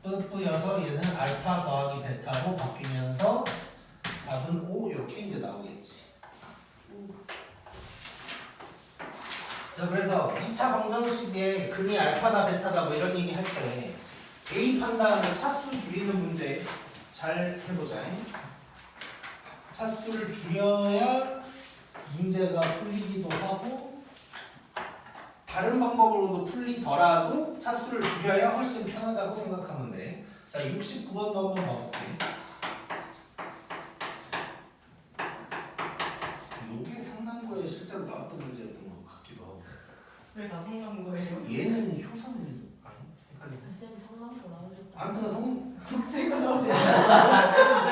S1: 뿌뿌여서 얘는 알파 더하기 베타로 바뀌면서 답은 5 이렇게 이제 나오겠지. 자, 그래서 2차 방정식에 근이 알파다 베타다 뭐 이런 얘기 할 때 대입한 다음에 차수 줄이는 문제 잘 해보자. 차수를 줄여야 문제가 풀리기도 하고 다른 방법으로도 풀리더라도 차수를 줄여야 훨씬 편하다고 생각하면 돼. 자, 69번도 한번 봐볼게. 이게 상당고에 실제로 나왔던 문제였던 것 같기도 하고.
S3: 왜 다 성난 거예요?
S1: 얘는 효성문제도 아니 헷갈리네.
S4: 쌤 성남고 나오셨다.
S1: 아무튼 성
S3: 국제가 나오지 않아.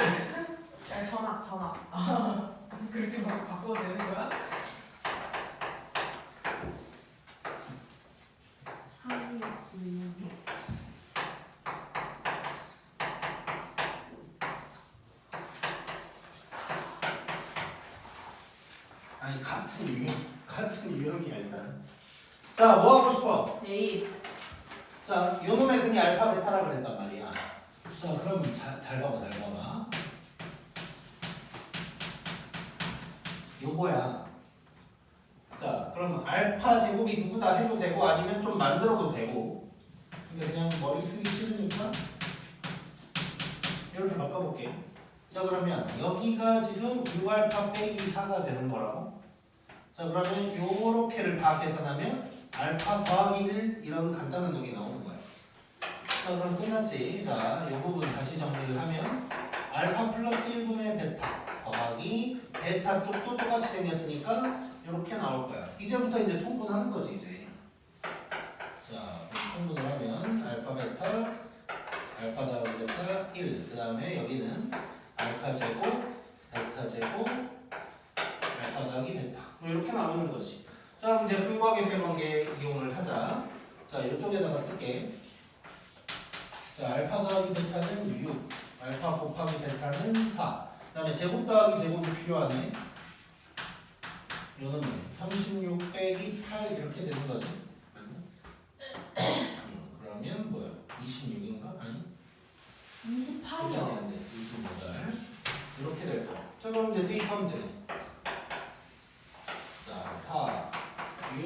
S4: 야, 전학.
S3: 그렇게 막 바꿔도 되는 거야?
S1: 아니 같은 유형이야 일단. 자, 뭐 하고 싶어?
S4: 대입.
S1: 자, 요 놈의 근이 알파 베타라 그랬단 말이야. 자, 그럼 잘 봐봐. 요거야. 자, 그럼 알파 제곱이 누구다 해도 되고 아니면 좀 만들어도 되고. 근데 그냥 머리 쓰기 싫으니까 이렇게 바꿔볼게. 자, 그러면 여기가 지금 6알파 빼기 4가 되는 거라고. 자, 그러면 요렇게를 다 계산하면 알파 더하기 1 이런 간단한 놈이 나오는 거야. 자, 그럼 끝났지. 자, 요 부분 다시 정리를 하면 알파 플러스 1분의 베타 더하기 베타 쪽도 똑같이 생겼으니까 이렇게 나올 거야. 이제부터 이제 통분하는 거지 이제. 자, 통분을 하면 알파 더하기 베타 1. 그 다음에 여기는 알파 제곱 베타 제곱 알파 더하기 베타 뭐 이렇게 나오는 거지. 자, 그럼 이제 근과계 관계 이용을 하자. 자, 이쪽에다가 쓸게. 자, 알파 더하기 베타는 6, 알파 곱하기 베타는 4. 그 다음에 제곱 더하기 제곱이 필요하네. 요놈은 36 빼기 8 이렇게 되는 거지. 그러면 뭐야? 26인가? 아니?
S4: 28이요.
S1: 계산이 안 돼. 28. 이렇게 될 거야. 자, 그럼 이제 대입하면 되네. 자, 4, 6,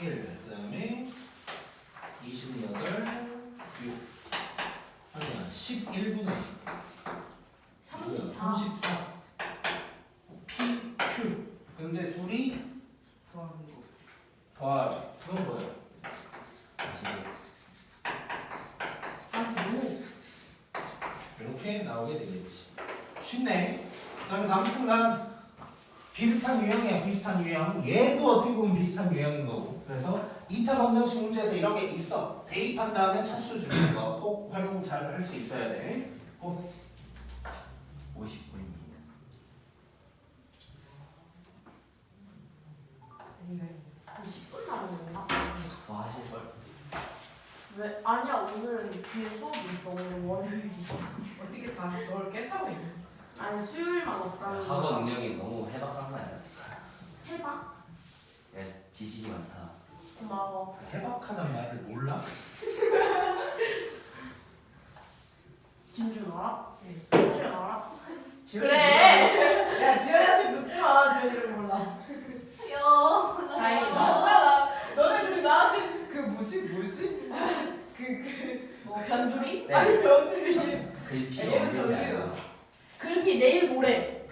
S1: 1. 그 다음에 28, 6. 아니야, 11분의
S4: 34.
S1: PQ. 근데 둘이
S3: 더하는 거.
S1: 더하래. 그건 뭐야?
S4: 45.
S1: 이렇게 나오게 되겠지. 쉽네. 그래서 아무튼간 비슷한 유형이야. 비슷한 유형. 얘도 어떻게 보면 비슷한 유형인 거고. 그래서 2차 방정식 문제에서 이런 게 있어. 대입한 다음에 차수 주는 거 꼭 활용 잘 할 수 있어야 돼. 꼭
S2: 50분입니다.
S3: 아니네.
S4: 한 10분 남은 건가?
S2: 더 하실 걸.
S4: 왜? 아니야, 오늘은 뒤에 수업이 있어. 오늘 월요일이서.
S3: 어떻게 다 저를 깨차고 있는?
S4: 아니, 수요일만 없다는 거.
S2: 학원 운영이 너무 해박한 거 아니야?
S4: 해봐.
S2: 야, 지식이 많다.
S4: 고마워.
S1: 해박하단 말을 몰라?
S4: 진준 알아?
S3: 네.
S4: 진준 알아?
S3: 지원이
S4: 그래.
S3: 몰라. 야 지원이한테 묻지 마. 지원이를 몰라.
S4: 야, 다행이다.
S3: 맞잖아. 너네들이 나한테 그 뭐지?
S4: 뭐 변두리?
S2: 네.
S3: 아니 변들이.
S2: 글피
S3: 얘는
S2: 언제 오지
S3: 별로예요.
S2: 않았어?
S4: 글피 내일 모레.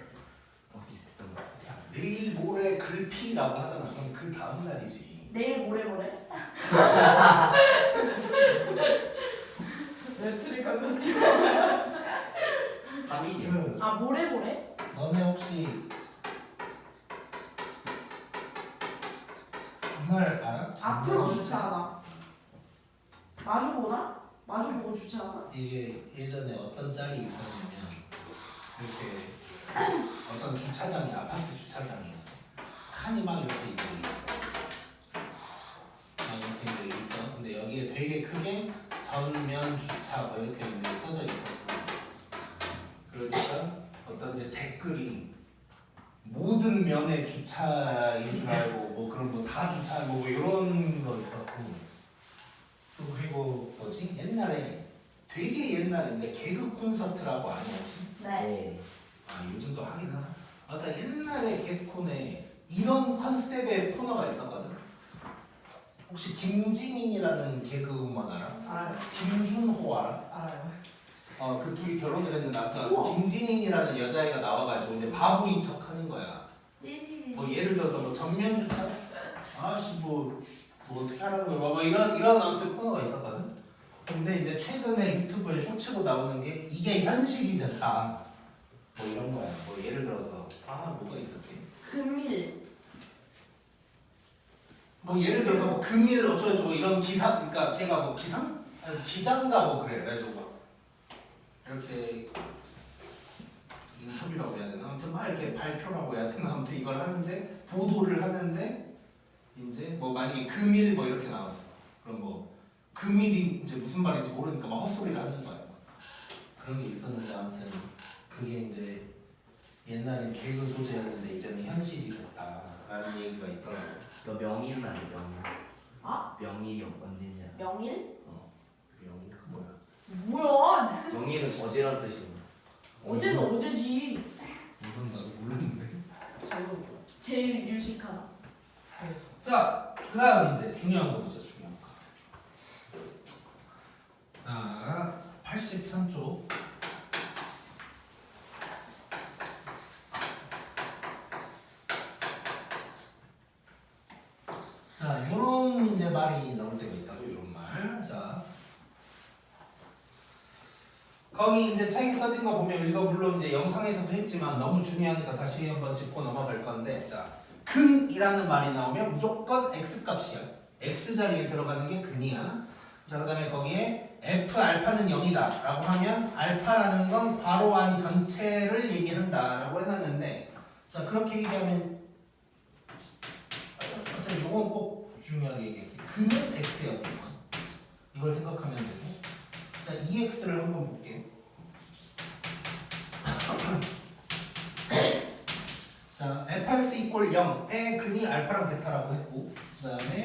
S2: 비슷했던 것 같아.
S1: 내일 모레 글피라고 하잖아. 그럼 그 다음 날이지.
S4: 내일 모레.
S3: 며칠이 건너뛰어.
S2: 3일이요.
S1: 그
S4: 아, 모레?
S1: 너네 혹시 그 말 알아?
S4: 앞으로 주차하다. 마주보나? 마주보고 주차하나?
S1: 이게 예전에 어떤 짤이 있었냐면 이렇게 어떤 주차장이 아파트 주차장이야. 칸이 막 이렇게 있고 있어. 막 이렇게 있어. 근데 여기에 되게 크게 전면 주차 뭐 이렇게 이제 써져 있었어. 그러니까 어떤 이제 댓글이 모든 면에 주차인 줄 알고 뭐 그런 거 다 주차하고 뭐 이런 거 있었고. 또 그리고 뭐지? 옛날에 되게 옛날인데 개그 콘서트라고 아니 혹시?
S4: 네.
S2: 네.
S1: 아 요즘도 하긴 하나? 아까 옛날에 개콘에 이런 컨셉의 코너가 있었거든. 혹시 김지민이라는 개그우먼 알아?
S3: 알아요.
S1: 김준호 알아?
S3: 알아요.
S1: 그 둘이 결혼을 했는데 아까
S4: 우와.
S1: 김지민이라는 여자애가 나와가지고 이제 바보인 척하는 거야.
S4: 네.
S1: 뭐 예를 들어서 뭐 전면 주차? 아씨 뭐 어떻게 하라는 거야? 뭐 이런 아무튼 코너가 있었거든. 근데 이제 최근에 유튜브에 쇼츠로 나오는 게 이게 현실이 됐다. 뭐 이런 거야. 뭐 예를 들어서 뭐가 있었지?
S4: 금일.
S1: 뭐 예를 들어서 뭐 금일 어쩌고저쩌고 이런 기사, 그러니까 걔가 뭐 기상? 아니, 기장가 뭐 그래. 그래가지고 막 이렇게 인터뷰라고 해야 되나? 아무튼 막 이렇게 발표라고 해야 되나? 아무튼 이걸 하는데 보도를 하는데 이제 뭐 만약에 금일 뭐 이렇게 나왔어. 그럼 뭐 금일이 이제 무슨 말인지 모르니까 막 헛소리를 하는 거야. 그런 게 있었는데 아무튼 그게 이제 옛날엔 개그 소재였는데 이제는 현실이 됐다라는 얘기가 있더라고.
S2: 너 명일은 아니 명일.
S4: 아?
S2: 명일이 언제인지 알아?
S4: 명일?
S1: 명이 그 뭐야?
S4: 뭐야?
S2: 명일은 어제란 뜻이고.
S4: 어제는 어제지.
S1: 이건 나도 모르는데.
S3: 저도 몰라요.
S4: 제일 유식하다.
S1: 자, 그다음 이제 중요한 거 보자. 중요한 거. 자, 83쪽. 자, 요런 이제 말이 나올 때가 있다고, 요런 말. 자, 거기 이제 책에 써진 거 보면 이거 물론 이제 영상에서도 했지만 너무 중요하니까 다시 한번 짚고 넘어갈 건데, 자, 근이라는 말이 나오면 무조건 x 값이야. x 자리에 들어가는 게 근이야. 자, 그다음에 거기에 f 알파는 0이다 라고 하면 알파라는 건 괄호 안 전체를 얘기한다 라고 해놨는데, 자, 그렇게 얘기하면 어차피 요건 꼭 중요하게 얘기할게. 근은 x야. 이걸 생각하면 되고, 자, 2x를 한번 볼게요. 자, fx 이꼴 0의 근이 알파랑 베타라고 했고, 그 다음에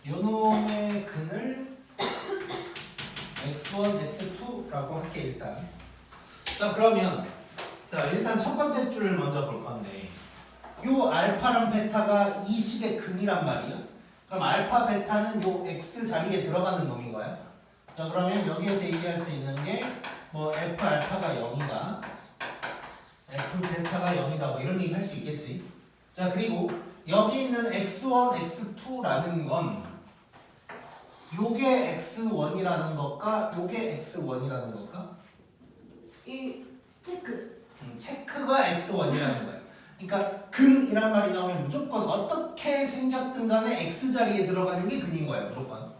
S1: 요놈의 근을 x1, x2라고 할게 일단. 자, 그러면 자, 일단 첫 번째 줄을 먼저 볼 건데, 요 알파랑 베타가 이 식의 근이란 말이야. 그럼 알파 베타는 요 x 자리에 들어가는 놈인 거야. 자, 그러면 여기에서 얘기할 수 있는 게 뭐 f 알파가 0이다, f 베타가 0이다, 뭐 이런 얘기 할 수 있겠지. 자, 그리고 여기 있는 x1, x2라는 건 요게 x1이라는 것과 요게 x1이라는 것과
S4: 이 체크.
S1: 체크가 x1이라는 거야. 그러니까 근이란 말이 나오면 무조건 어떻게 생겼든 간에 x 자리에 들어가는 게 근인 거야. 무조건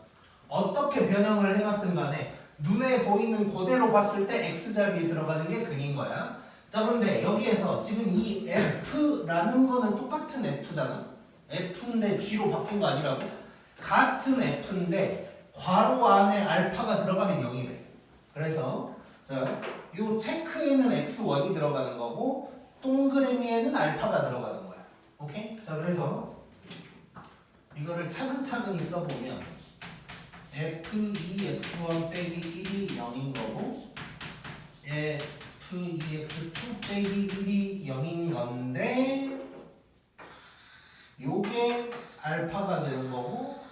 S1: 어떻게 변형을 해놨든 간에 눈에 보이는 그대로 봤을 때 x 자리에 들어가는 게 근인 거야. 자, 그런데 여기에서 지금 이 f라는 거는 똑같은 f잖아. f인데 g로 바뀐 거 아니라고? 같은 f인데 괄호 안에 알파가 들어가면 0이래. 그래서 자, 요 체크에는 x1이 들어가는 거고 동그라미에는 알파가 들어가는 거야. 오케이? 자, 그래서 이거를 차근차근히 써보면 f2x1 빼기 1이 0인 거고 f2x2 빼기 1이 0인 건데 요게 알파가 되는 거고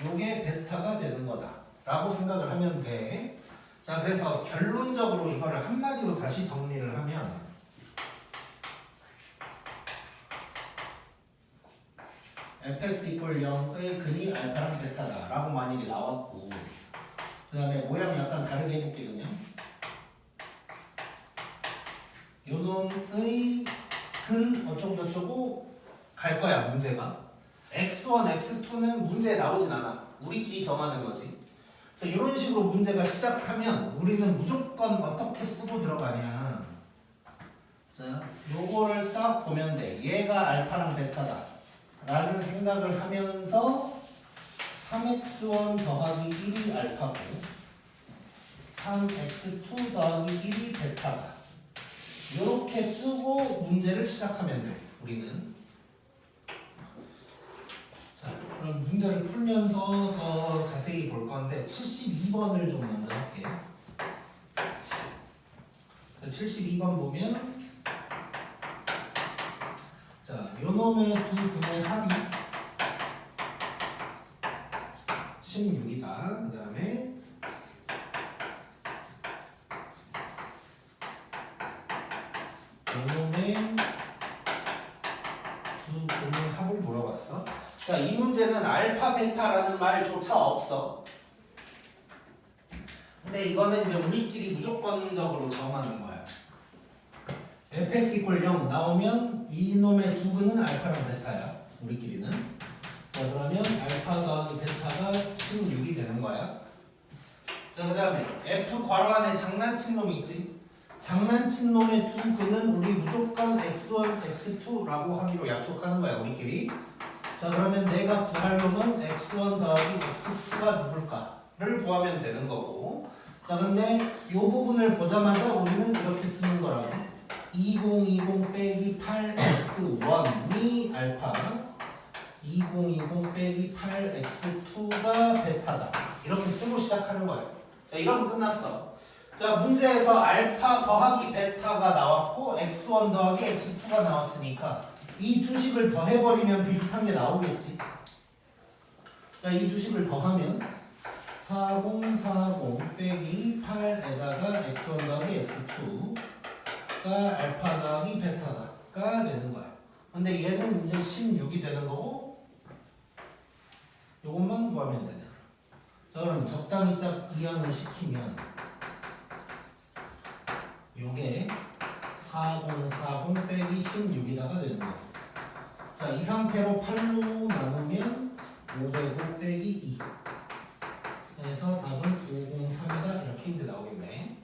S1: 요게 베타가 되는 거다 라고 생각을 하면 돼. 자, 그래서 결론적으로 이거를 한마디로 다시 정리를 하면 fx 이퀄 0의 근이 알파랑 베타다 라고 만약에 나왔고, 그 다음에 모양 약간 다르게 해볼게. 그냥 요놈의 근 어쩌고저쩌고 갈 거야. 문제가 x1, x2는 문제에 나오진 않아. 우리끼리 정하는 거지. 그래서 이런 식으로 문제가 시작하면 우리는 무조건 어떻게 쓰고 들어가냐. 자, 요거를 딱 보면 돼. 얘가 알파랑 베타다 라는 생각을 하면서 3x1 더하기 1이 알파고 3x2 더하기 1이 베타다. 이렇게 쓰고 문제를 시작하면 돼. 우리는. 자, 그럼 문제를 풀면서 더 자세히 볼 건데 72번을 좀 먼저 할게요. 72번 보면 자, 요놈의 두 근의 합이 16이다. 그 다음에 요놈의 두 근의 합을 물어봤어. 자, 이 문제는 알파, 베타라는 말조차 없어. 근데 이거는 이제 우리끼리 무조건적으로 정하는 거야. fx 이퀄 0 나오면 이놈의 두 근은 알파랑 베타야. 우리끼리는. 자, 그러면 알파 더하기 베타가 16이 되는 거야. 자, 그 다음에 f 괄호 안에 장난친 놈 있지? 장난친 놈의 두 근은 우리 무조건 x1, x2라고 하기로 약속하는 거야, 우리끼리. 자, 그러면 내가 구할 놈은 x1 더하기 x2가 누굴까를 구하면 되는 거고. 자, 근데 이 부분을 보자마자 우리는 이렇게 쓰는 거라고. 2020 빼기 8x1이 알파, 2020 빼기 8x2가 베타다. 이렇게 쓰고 시작하는 거예요. 자, 이러면 끝났어. 자, 문제에서 알파 더하기 베타가 나왔고 x1 더하기 x2가 나왔으니까 이 두 식을 더해버리면 비슷한 게 나오겠지. 자, 이 두 식을 더하면 4040 빼기 8에다가 x1 더하기 x2가 알파 더하기 베타다가 되는 거야. 근데 얘는 이제 16이 되는 거고 요것만 구하면 되네. 자, 그럼 적당히 짝 이항을 시키면 요게 4040 빼기 16이다가 되는 거야. 자, 이 상태로 8로 나누면 505 빼기 2. 그래서 답은 503이다. 이렇게 이제 나오겠네.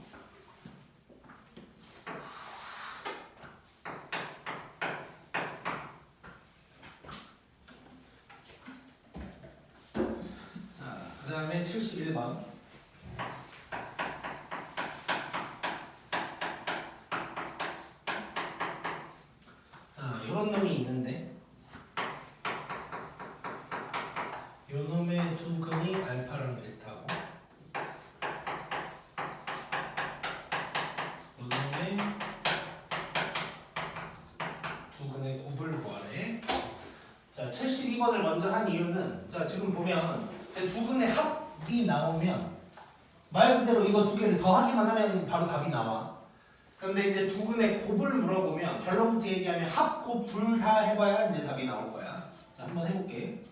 S1: 자, 그 다음에 71번. 자, 이런 놈이 있는데 요 놈의 두 근이 알파랑 베타고 요 놈의 두 근의 곱을 구하래. 자, 72번을 먼저 한 이유는 자, 지금 보면 제 두 근의 합이 나오면 말 그대로 이거 두 개를 더하기만 하면 바로 답이 나와. 근데 이제 두 근의 곱을 물어보면 결론부터 얘기하면 합, 곱 둘 다 해봐야 이제 답이 나올 거야. 자, 한번 해볼게.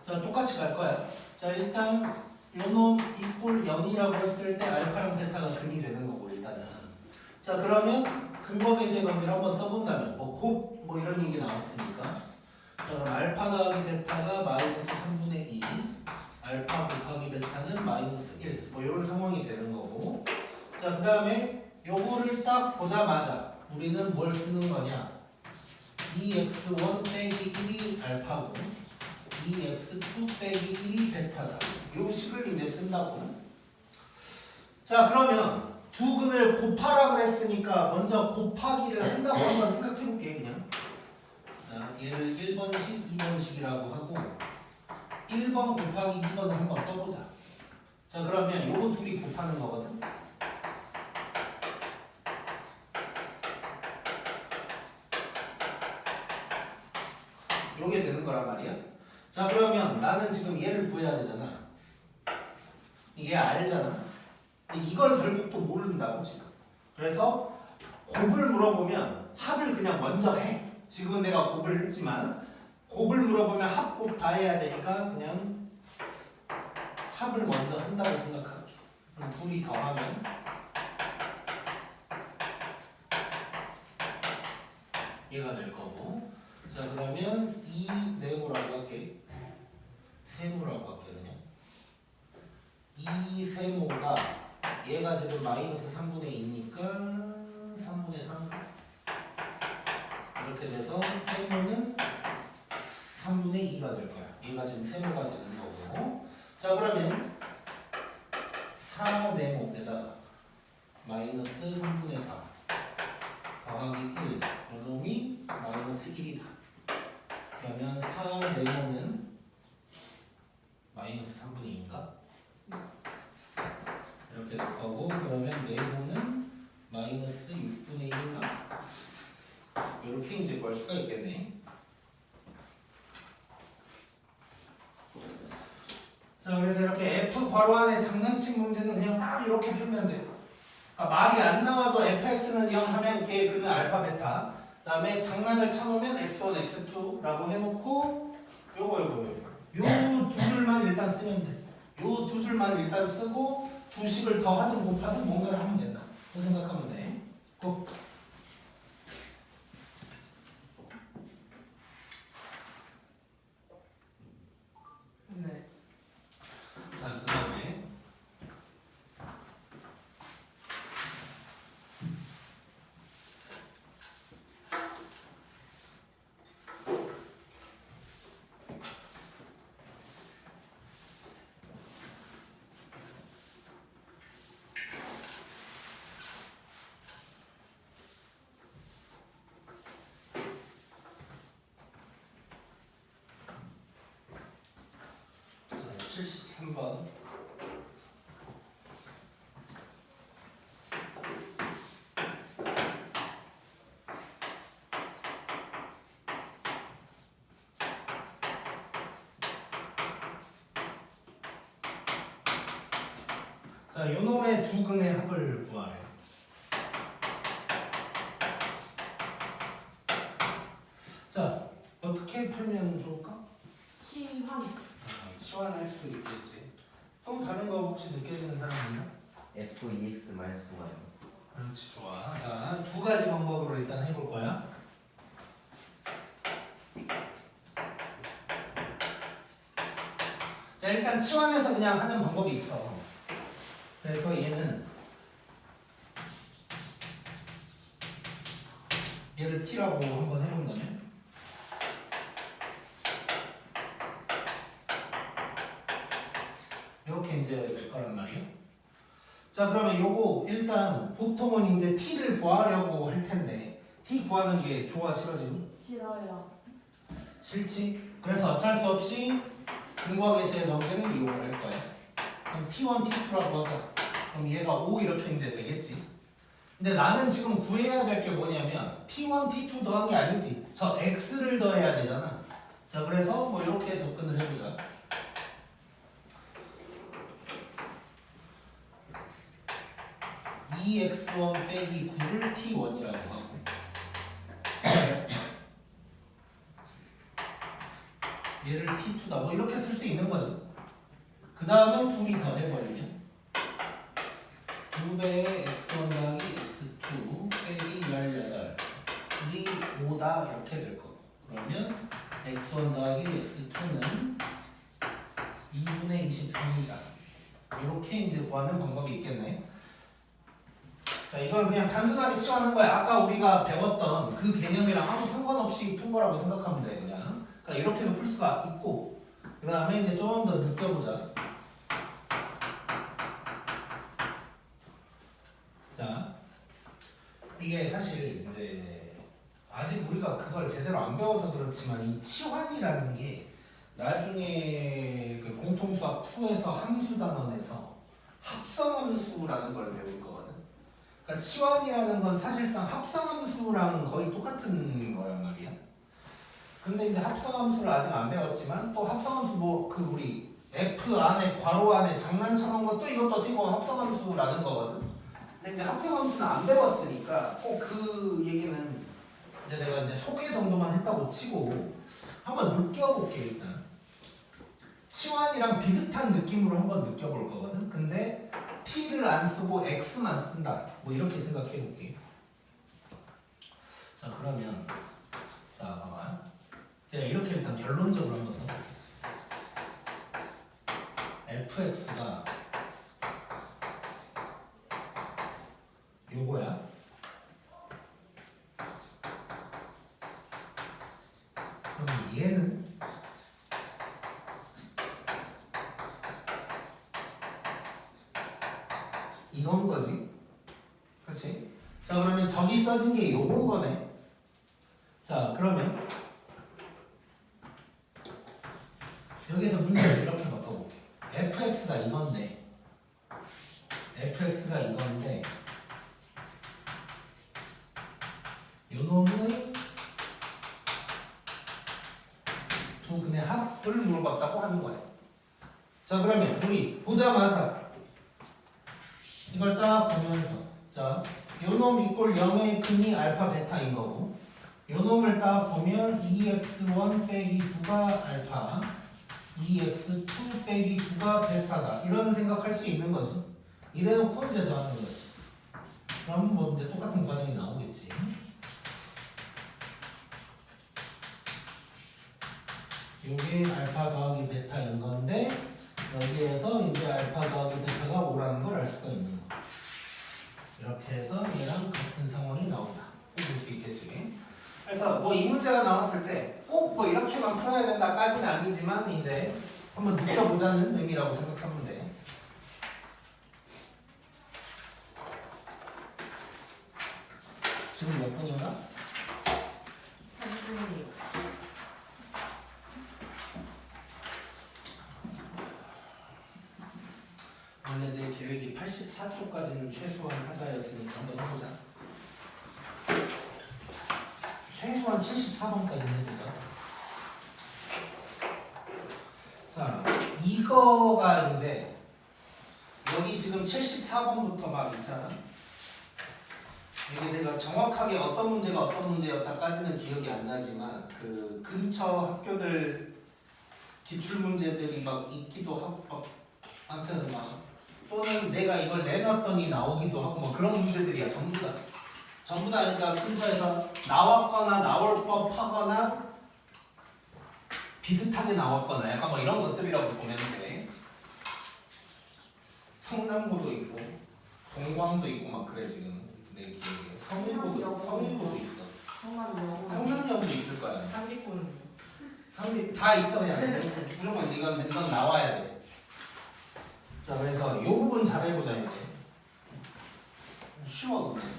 S1: 자, 똑같이 갈 거야. 자, 일단 요놈 이꼴 0이라고 했을 때 알파랑 베타가 근이 되는 거고 일단은. 자, 그러면 근거계수의 관계를 한번 써본다면 뭐 곱 뭐 이런 얘기 나왔으니까. 자, 그럼 알파 더하기 베타가 마이너스 3분의 2 알파 곱하기 베타는 마이너스 1 뭐 이런 상황이 되는 거고. 자, 그 다음에 요거를 딱 보자마자 우리는 뭘 쓰는 거냐? 2x1 빼기 1이 알파고 2x2 빼기 1이 베타다. 요 식을 이제 쓴다고. 자, 그러면 두 근을 곱하라 그랬으니까 먼저 곱하기를 한다고 한번 생각해 볼게 그냥. 자, 얘를 1번식, 2번식이라고 하고 1번 곱하기 2번을 한번 써보자. 자, 그러면 요거 둘이 곱하는 거거든. 요게 되는 거란 말이야. 자, 그러면 나는 지금 얘를 구해야 되잖아. 얘 알잖아. 이걸 결국 또 모른다고 지금. 그래서 곱을 물어보면 합을 그냥 먼저 해. 지금은 내가 곱을 했지만 곱을 물어보면 합, 곱 다 해야 되니까 그냥 합을 먼저 한다고 생각할게. 그럼 둘이 더하면 얘가 될 거고. 자, 그러면 2 네모라고 할게. 세모라고 할게 그냥. 2 세모가 얘가 지금 마이너스 3분의 2니까 3분의 3 이렇게 돼서 세모는 3분의 2가 될 거야. 얘가 지금 세모가 되는 거고. 자, 그러면 4 네모에다가 마이너스 3분의 4 더하기 1 요놈이 마이너스 1이다. 그러면 4 네모는 마이너스 3분의 2인가? 이렇게 될 거고, 그러면 네모는 마이너스 이렇게 이제 구할 수가 있겠네. 자, 그래서 이렇게 f 괄호 안에 장난친 문제는 그냥 딱 이렇게 풀면 돼요. 그러니까 말이 안 나와도 fx는 0 하면 걔 그는 알파 베타. 그다음에 장난을 쳐놓으면 x1, x2라고 해놓고 요거 요 두 줄만 일단 쓰면 돼. 요 두 줄만 일단 쓰고 두 식을 더하든 곱하든 뭔가를 하면 된다. 그 생각하면 돼. 꼭.
S3: 네.
S1: 자, 그다음에 자, 73번. 자, 요놈의 두 근의 합을 구하래. 자, 어떻게 풀면 좋을까?
S4: 치환.
S1: 치환할 수도 있겠지. 또 다른 거 혹시 느껴지는 사람 있나?
S2: f2x-9가요.
S1: 그렇지, 좋아. 자, 두 가지 방법으로 일단 해볼 거야. 자, 일단 치환해서 그냥 하는 방법이 있어. 그래서 얘를 t라고 한번 해본다면 이렇게 이제 될 거란 말이에요. 자, 그러면 요거 일단 보통은 이제 t를 구하려고 할 텐데 t 구하는 게 좋아, 싫어 지금?
S4: 싫어요.
S1: 싫지? 그래서 어쩔 수 없이 근거계수의 넘기는 이용을 할 거야. 그럼 t1, t2라고 하자. 그럼 얘가 5 이렇게 이제 되겠지. 근데 나는 지금 구해야 될 게 뭐냐면 t1, t2 더한 게 아니지. 저 x를 더해야 되잖아. 자, 그래서 뭐 이렇게 접근을 해보자. 2x1 빼기 9를 t1이라고 하고 얘를 t2다 뭐 이렇게 쓸 수 있는 거지. 그 다음에 둘이 더 해버리면 2배의 x1 더하기 x2 빼기 18 둘이 5다 이렇게 될 거고, 그러면 x1 더하기 x2는 2분의 23이다. 이렇게 이제 구하는 방법이 있겠네. 자, 이건 그냥 단순하게 치환한 거야. 아까 우리가 배웠던 그 개념이랑 아무 상관없이 푼 거라고 생각하면 돼, 그냥. 그러니까 이렇게도 풀 수가 있고, 그 다음에 이제 좀 더 느껴보자. 자, 이게 사실 이제 아직 우리가 그걸 제대로 안 배워서 그렇지만 이 치환이라는 게 나중에 그 공통수학 2에서 함수 단원에서 합성함수라는 걸 배울 거거든. 그러니까 치환이라는 건 사실상 합성함수랑 거의 똑같은 거란 말이야. 근데 이제 합성함수를 아직 안 배웠지만 또 합성함수 뭐 그 우리 F 안에 괄호 안에 장난쳐놓은 것도 이것도 어떻게 보면 합성함수라는 거거든. 근데 이제 합성함수는 안 배웠으니까 꼭 그 얘기는 이제 내가 이제 소개 정도만 했다고 치고 한번 느껴볼게. 일단 치환이랑 비슷한 느낌으로 한번 느껴볼 거거든. 근데 t를 안 쓰고 x만 쓴다. 뭐 이렇게 생각해 볼게. 자, 그러면 자, 봐봐. 제가 이렇게 일단 결론적으로 한번 써볼게. fx가 요거야. 그럼 얘는 이건 거지. 그렇지? 자, 그러면 저기 써진 게 요건 거네. 자, 그러면 여기서 문제를 이렇게 바꿔볼게. fx가 이건데 요 놈의 하는 거야. 자 그러면 우리 보자마자 이걸 딱 보면서 자 요놈 이꼴 0의 근이 알파 베타인 거고 요놈을 딱 보면 2x1 빼기 9가 알파 2x2 빼기 9가 베타다 이런 생각할 수 있는 거지. 이래놓고 이제 더하는 거지. 그럼 뭐 이제 똑같은 과정이 나오겠지. 요게 알파 더하기 베타인 건데 여기에서 이제 알파 더하기 베타가 오라는 걸 알 수가 있는 거. 이렇게 해서 얘랑 같은 상황이 나온다. 볼 수 있겠지. 그래서 뭐 이 문제가 나왔을 때 꼭 뭐 이렇게만 풀어야 된다까지는 아니지만 이제 한번 느껴보자는 의미라고 생각하면 돼. 지금 몇 분인가?
S4: 30분이요.
S1: 원래 내 계획이 84초까지는 최소한 하자였으니까 한번 해보자. 최소한 74번까지는 해보자. 자, 이거가 이제 여기 지금 74번부터 막 있잖아. 이게 내가 정확하게 어떤 문제가 어떤 문제였다까지는 기억이 안 나지만 그 근처 학교들 기출 문제들이 막 있기도 하고 막 아무튼 막 또는 내가 이걸 내놨더니 나오기도 하고 뭐 그런 문제들이야 전부 다. 전부 다 그러니까 근처에서 나왔거나 나올 법하거나 비슷하게 나왔거나 약간 뭐 이런 것들이라고 보면 돼. 성남고도 있고 동광도 있고 막 그래 지금 내 기억에 성일고도 있어. 성남여고 있을 거야. 다 있어 그냥. 무조건 이건 나와야 돼. 자 그래서 이 부분 잘 해보자 이제. 쉬워 그냥.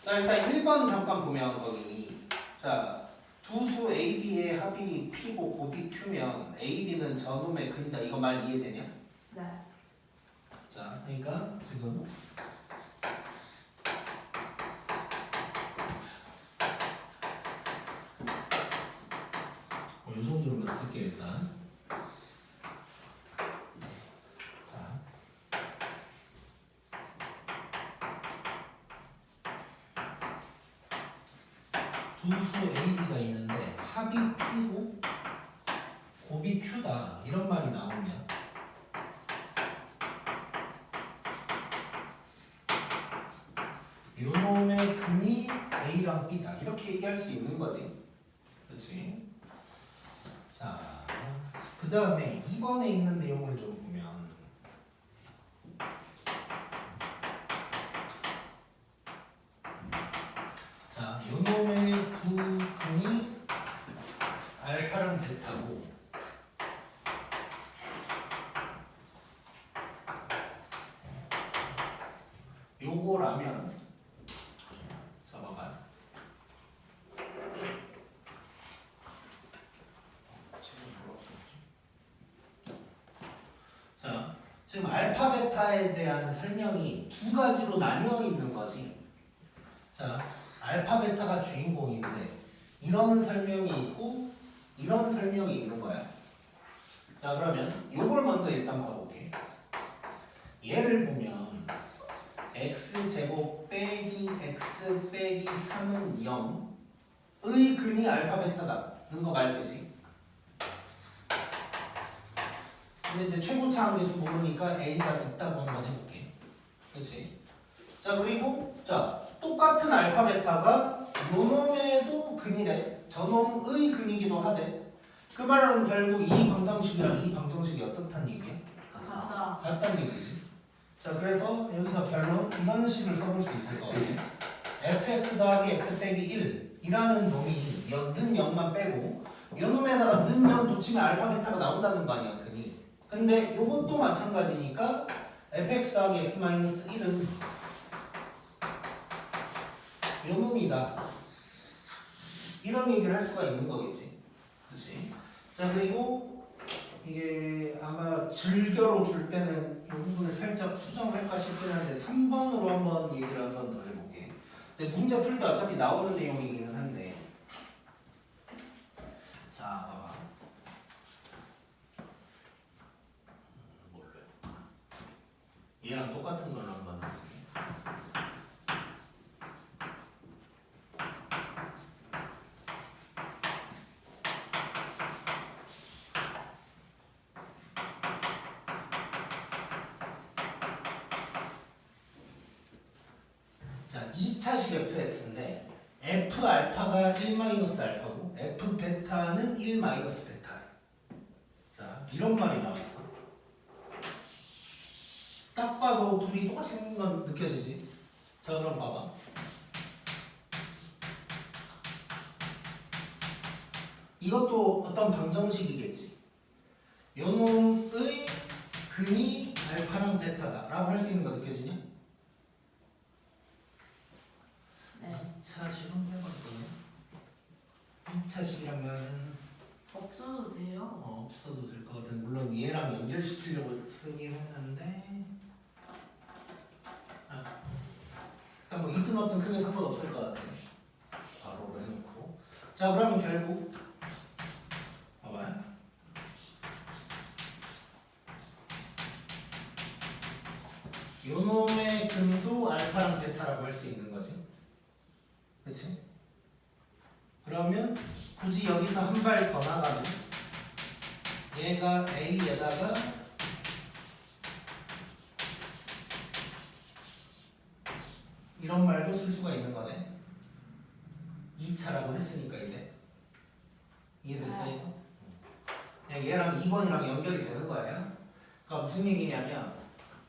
S1: 자 일단 1번 잠깐 보면 거기 자 두수 AB의 합이 P고 곱이 Q면 AB는 저놈의 근이다. 이거 말 이해되냐?
S4: 네.
S1: 자 그러니까 지금 이 정도로만 쓸게 일단. 자 두수 AB가 있는데 합이 P고 곱이 Q다 이런 말이 나오면 요놈의 근이 A랑 B다 이렇게 얘기할 수 있는 거지. 그렇지? 자, 그 다음에 2번에 있는 내용을 좀 보면 자, 요놈의 두 근이 알파랑 베타고 요거라면 자 봐봐요. 자, 지금 알파 베타에 대한 설명이 두 가지로 나뉘어 있는 거지. 자, 알파 베타가 주인공인데 이런 설명이 있고 이런 설명이 있는 거야. 자, 그러면 요걸 먼저 일단 봐볼게. 얘를 보면 x제곱 빼기 x 빼기 3은 0의 근이 알파 베타다는 거 말되지. 근데 이제 최고차 함수 모르니까 a가 있다고 한번 해볼게. 그렇지? 자 그리고 자 똑같은 알파 베타가 요놈에도 근이래. 저놈의 근이기도 하대. 그 말은 결국 이 방정식이랑 이 방정식이 어떻단 얘기야?
S4: 같다.
S1: 같다는 얘기지. 자 그래서 여기서 결론 이런 식을 써볼 수 있을 것 같아. fx 더하기 x 빼기 1 이라는 놈이 는 0만 빼고 요 놈에다가 는 0 붙이면 알파 베타가 나온다는 거 아니야 근이. 근데 요것도 마찬가지니까 fx 더하기 x 마이너스 1은 요 놈이다 이런 얘기를 할 수가 있는 거겠지. 그렇지? 자 그리고 이게 아마 즐겨로 줄 때는 이 부분을 살짝 수정할까 싶긴 한데 3번으로 한번 얘기를 한번 더 해볼게. 근데 문제 풀 때 어차피 나오는 내용이기는 한데 자 봐봐. 얘랑 똑같은 걸로 한번 해보세요. 자, 2차식 fx인데 f 알파가 1 마이너스 알파고 f 베타는 1 마이너스 베타. 자, 이런 말이 나왔어. 딱 봐도 둘이 똑같이 생긴 건 느껴지지? 자, 그럼 봐봐. 이것도 어떤 방정식이겠지. 요 놈의 근이 알파랑 베타다 라고 할 수 있는 거 느껴지냐?
S4: 네.
S1: 2차식은 해봤거든요. 2차식이라면
S4: 없어도 돼요.
S1: 없어도 될 것 같은. 물론 얘랑 연결시키려고 쓰긴 했는데 일단 뭐 있든 없든 크게 상관없을 것 같아. 바로로 해놓고. 자, 그러면 결국 봐봐요. 요 놈의 근도 알파랑 베타라고 할 수 있는 거지. 그치? 그러면 굳이 여기서 한 발 더 나가면 얘가 A에다가 이런 말도 쓸 수가 있는 거네. 2차라고 했으니까 이제 이해됐어요? 그냥 얘랑 2번이랑 연결이 되는 거예요. 그러니까 무슨 얘기냐면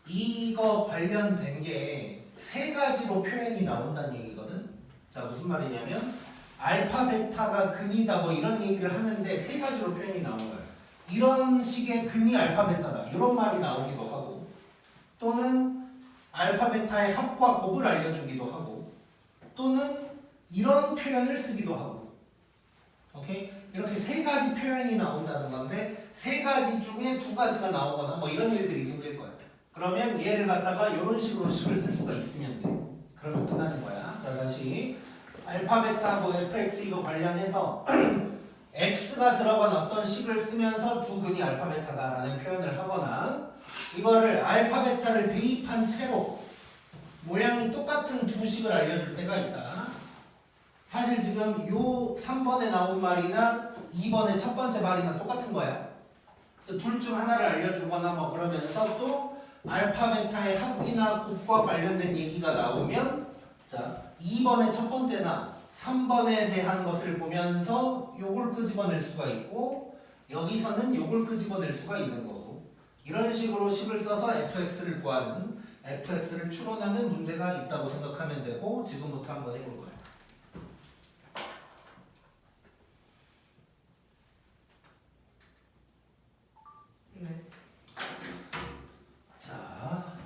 S1: 이거 관련된 게 세 가지로 표현이 나온다는 얘기거든. 자, 무슨 말이냐면 알파 베타가 근이다 뭐 이런 얘기를 하는데 세 가지로 표현이 나온 거예요. 이런 식의 근이 알파 베타다 이런 말이 나오기도 하고, 또는 알파 베타의 합과 곱을 알려주기도 하고, 또는 이런 표현을 쓰기도 하고. 오케이? 이렇게 세 가지 표현이 나온다는 건데 세 가지 중에 두 가지가 나오거나 뭐 이런 일들이 생길 거야. 그러면 얘를 갖다가 이런 식으로 식을 쓸 수가 있으면 돼. 그러면 끝나는 거야. 자, 다시 알파 베타 뭐 fx 이거 관련해서 x가 들어간 어떤 식을 쓰면서 두 근이 알파 베타다라는 표현을 하거나, 이거를 알파 베타를 대입한 채로 모양이 똑같은 두 식을 알려줄 때가 있다. 사실 지금 요 3번에 나온 말이나 2번의 첫 번째 말이나 똑같은 거야. 둘 중 하나를 알려주거나 뭐 그러면서 또 알파 베타의 합이나 곱과 관련된 얘기가 나오면, 자 2번의 첫 번째나 3번에 대한 것을 보면서 요걸 끄집어낼 수가 있고 여기서는 요걸 끄집어낼 수가 있는 거고, 이런 식으로 식을 써서 fx를 구하는, fx를 추론하는 문제가 있다고 생각하면 되고, 지금부터 한번 해볼 거예요.
S3: 네.
S1: 자,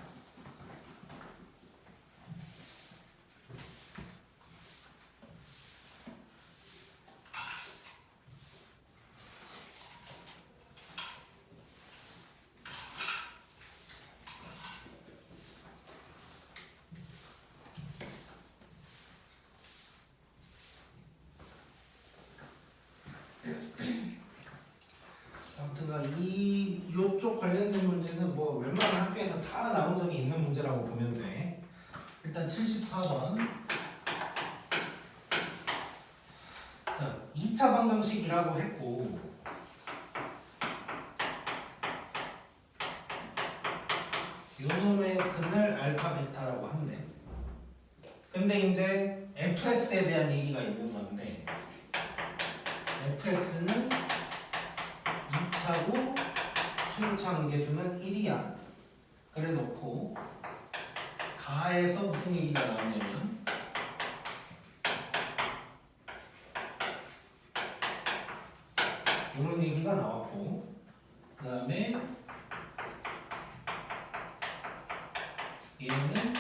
S1: 아무튼간 이쪽 관련된 문제는 뭐 웬만한 학교에서 다 나온 적이 있는 문제라고 보면 돼. 일단 74번. 자, 2차 방정식이라고 했고, 요놈의 근을 알파 베타라고 한대. 근데 이제 fx에 대한 얘기가 있는 건데, fx는 2차고 최고차 관계수는 1이야. 그래 놓고 가에서 무슨 얘기가 나오냐면 이런 얘기가 나왔고, 그 다음에 얘는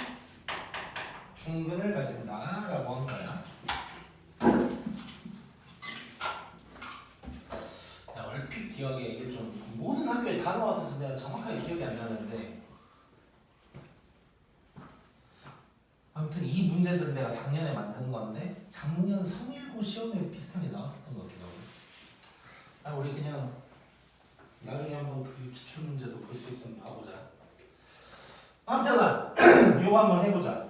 S1: 중근을 가진다 라고 한 거야. 얼핏 기억에 이게 좀 모든 학교에 다 나왔어서 내가 정확하게 기억이 안 나는데, 아무튼 이 문제들은 내가 작년에 만든 건데 작년 성일고 시험에 비슷하게 나왔었던 것 같기도 하고. 우리 그냥 나중에 한번 그 기출 문제도 볼 수 있으면 봐보자. 아무튼 요거 한번 해보자.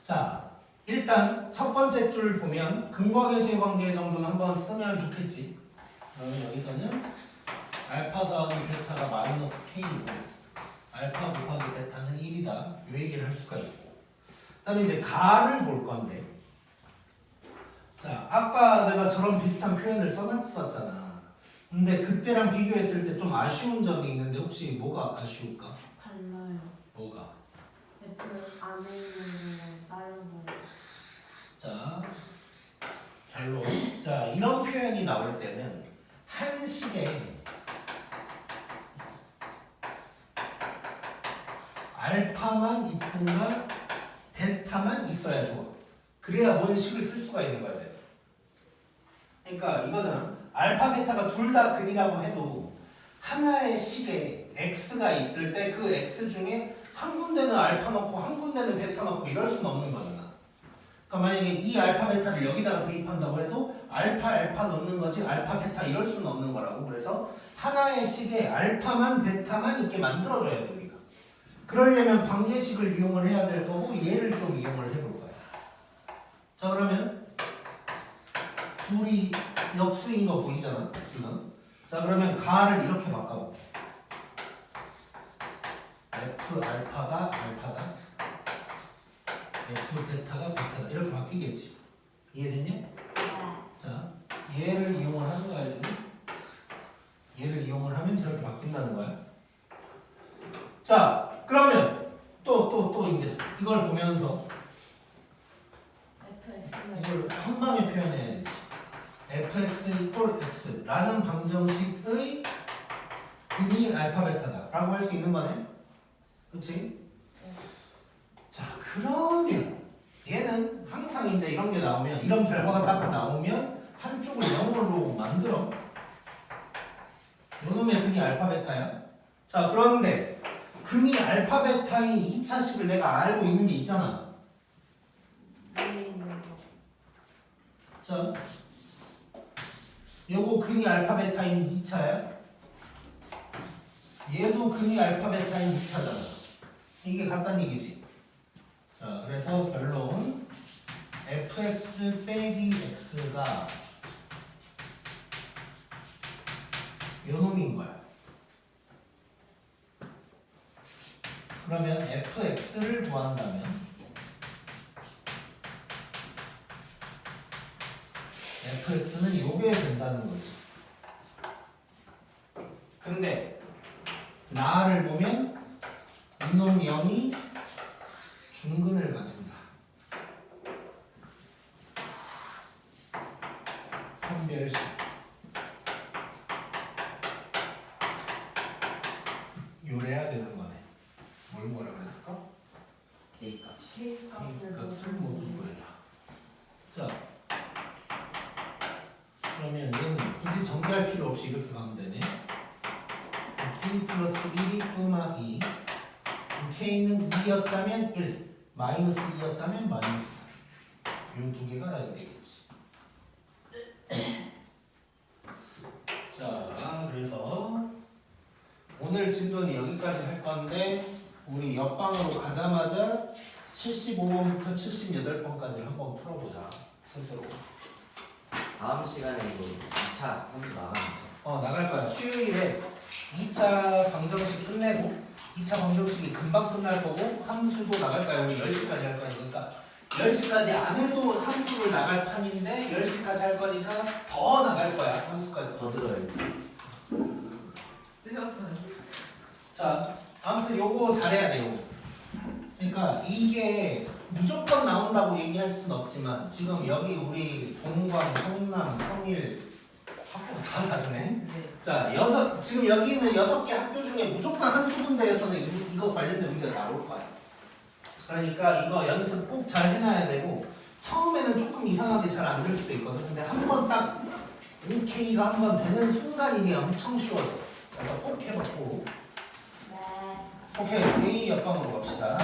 S1: 자, 일단 첫 번째 줄 보면 근과계수의 관계 정도는 한번 쓰면 좋겠지. 그러면 여기서는 알파 더하기 베타가 마이너스 K이고 알파 곱하기 베타는 1이다. 요 얘기를 할 수가 있고. 그 다음에 이제 가를 볼 건데, 자, 아까 내가 저런 비슷한 표현을 써놨었잖아. 근데 그때랑 비교했을 때 좀 아쉬운 점이 있는데 혹시 뭐가 아쉬울까?
S4: 달라요.
S1: 뭐가?
S4: F 안에 있는 거랑 다른 거.
S1: 자, 별로. 자, 이런 표현이 나올 때는 한식에 알파만 있든가 베타만 있어야 좋아. 그래야 뭔 식을 쓸 수가 있는 거야. 그러니까 이거잖아. 알파 베타가 둘 다 근이라고 해도 하나의 식에 x가 있을 때 그 x 중에 한 군데는 알파 넣고 한 군데는 베타 넣고 이럴 수는 없는 거잖아. 그러니까 만약에 이 알파 베타를 여기다가 대입한다고 해도 알파 넣는 거지 알파 베타 이럴 수는 없는 거라고. 그래서 하나의 식에 알파만 베타만 있게 만들어줘야 돼 우리가. 그러려면 관계식을 이용을 해야 될 거고 얘를 좀 이용을 해볼 거야. 자, 그러면 둘이 역수인 거 보이잖아 지금. 자, 그러면 가를 이렇게 바꿔볼게. F 알파가 알파다, F 베타가 베타다 이렇게 바뀌겠지. 이해됐냐? 자, 얘를 이용을 하는 거야 지금. 얘를 이용을 하면 저렇게 바뀐다는 거야. 자, 그러면 또 이제 이걸 보면서
S4: FX가
S1: 이걸 한 방에 표현해야지. fx 이퀄 x라는 방정식의 근이 알파 베타다 라고 할 수 있는 거네. 그치? 자, 그러면 얘는 항상 이제 이런 게 나오면, 이런 결과가 딱 나오면 한쪽을 0으로 만들어. 요놈의 근이 알파 베타야. 자, 그런데 근이 알파 베타인 2차식을 내가 알고 있는 게 있잖아.
S4: 위에 있는 거.
S1: 자, 요거 근이 알파 베타인 2차야. 얘도 근이 알파 베타인 2차잖아. 이게 같다는 얘기지. 자, 그래서 결론 fx 빼기 x가 요 놈인 거야. 그러면 fx를 구한다면 fx는 요게 된다는 거지. 근데 나를 보면 이놈 0이 중근을 가진다. 선별식. 요래야 되는 거네. 뭘 뭐라 그랬을까?
S2: K값.
S4: K값을
S1: 값을 모두 구해라. 자, 그러면 얘는 굳이 정리할 필요 없이 이렇게 가면 되네. K 플러스 1이 끄마 2. K는 2였다면 1, 마이너스 2였다면 마이너스 4. 이 두 개가 나야 되겠지. 자, 그래서 오늘 진도는 여기까지 할 건데 우리 옆방으로 가자마자 75번부터 78번까지를 한번 풀어보자. 스스로.
S2: 다음 시간에 이거 2차 함수 나가는 거.
S1: 나갈 거야. 수요일에 2차 방정식 끝내고 2차 방정식이 금방 끝날 거고 함수도 나갈 거야. 우리 10시까지 할 거니까 10시까지 안 해도 함수를 나갈 판인데 10시까지 할 거니까 더 나갈 거야. 함수까지.
S2: 더 들어요.
S3: 쓰셨어요.
S1: 자, 아무튼 요거 잘해야 돼. 요거. 그러니까 이게 무조건 나온다고 얘기할 수는 없지만 지금 여기 우리 동광, 성남, 성일 학교가 다 다르네. 자, 지금 여기 있는 6개 학교 중에 무조건 한두 군데에서는 이거 관련된 문제가 나올 거야. 그러니까 이거 연습 꼭 잘 해놔야 되고 처음에는 조금 이상하게 잘 안 될 수도 있거든. 근데 한 번 딱 OK가 한 번 되는 순간 이게 엄청 쉬워져. 그래서 꼭 해봤고.
S4: 네.
S1: 오케이, A 옆방으로 갑시다.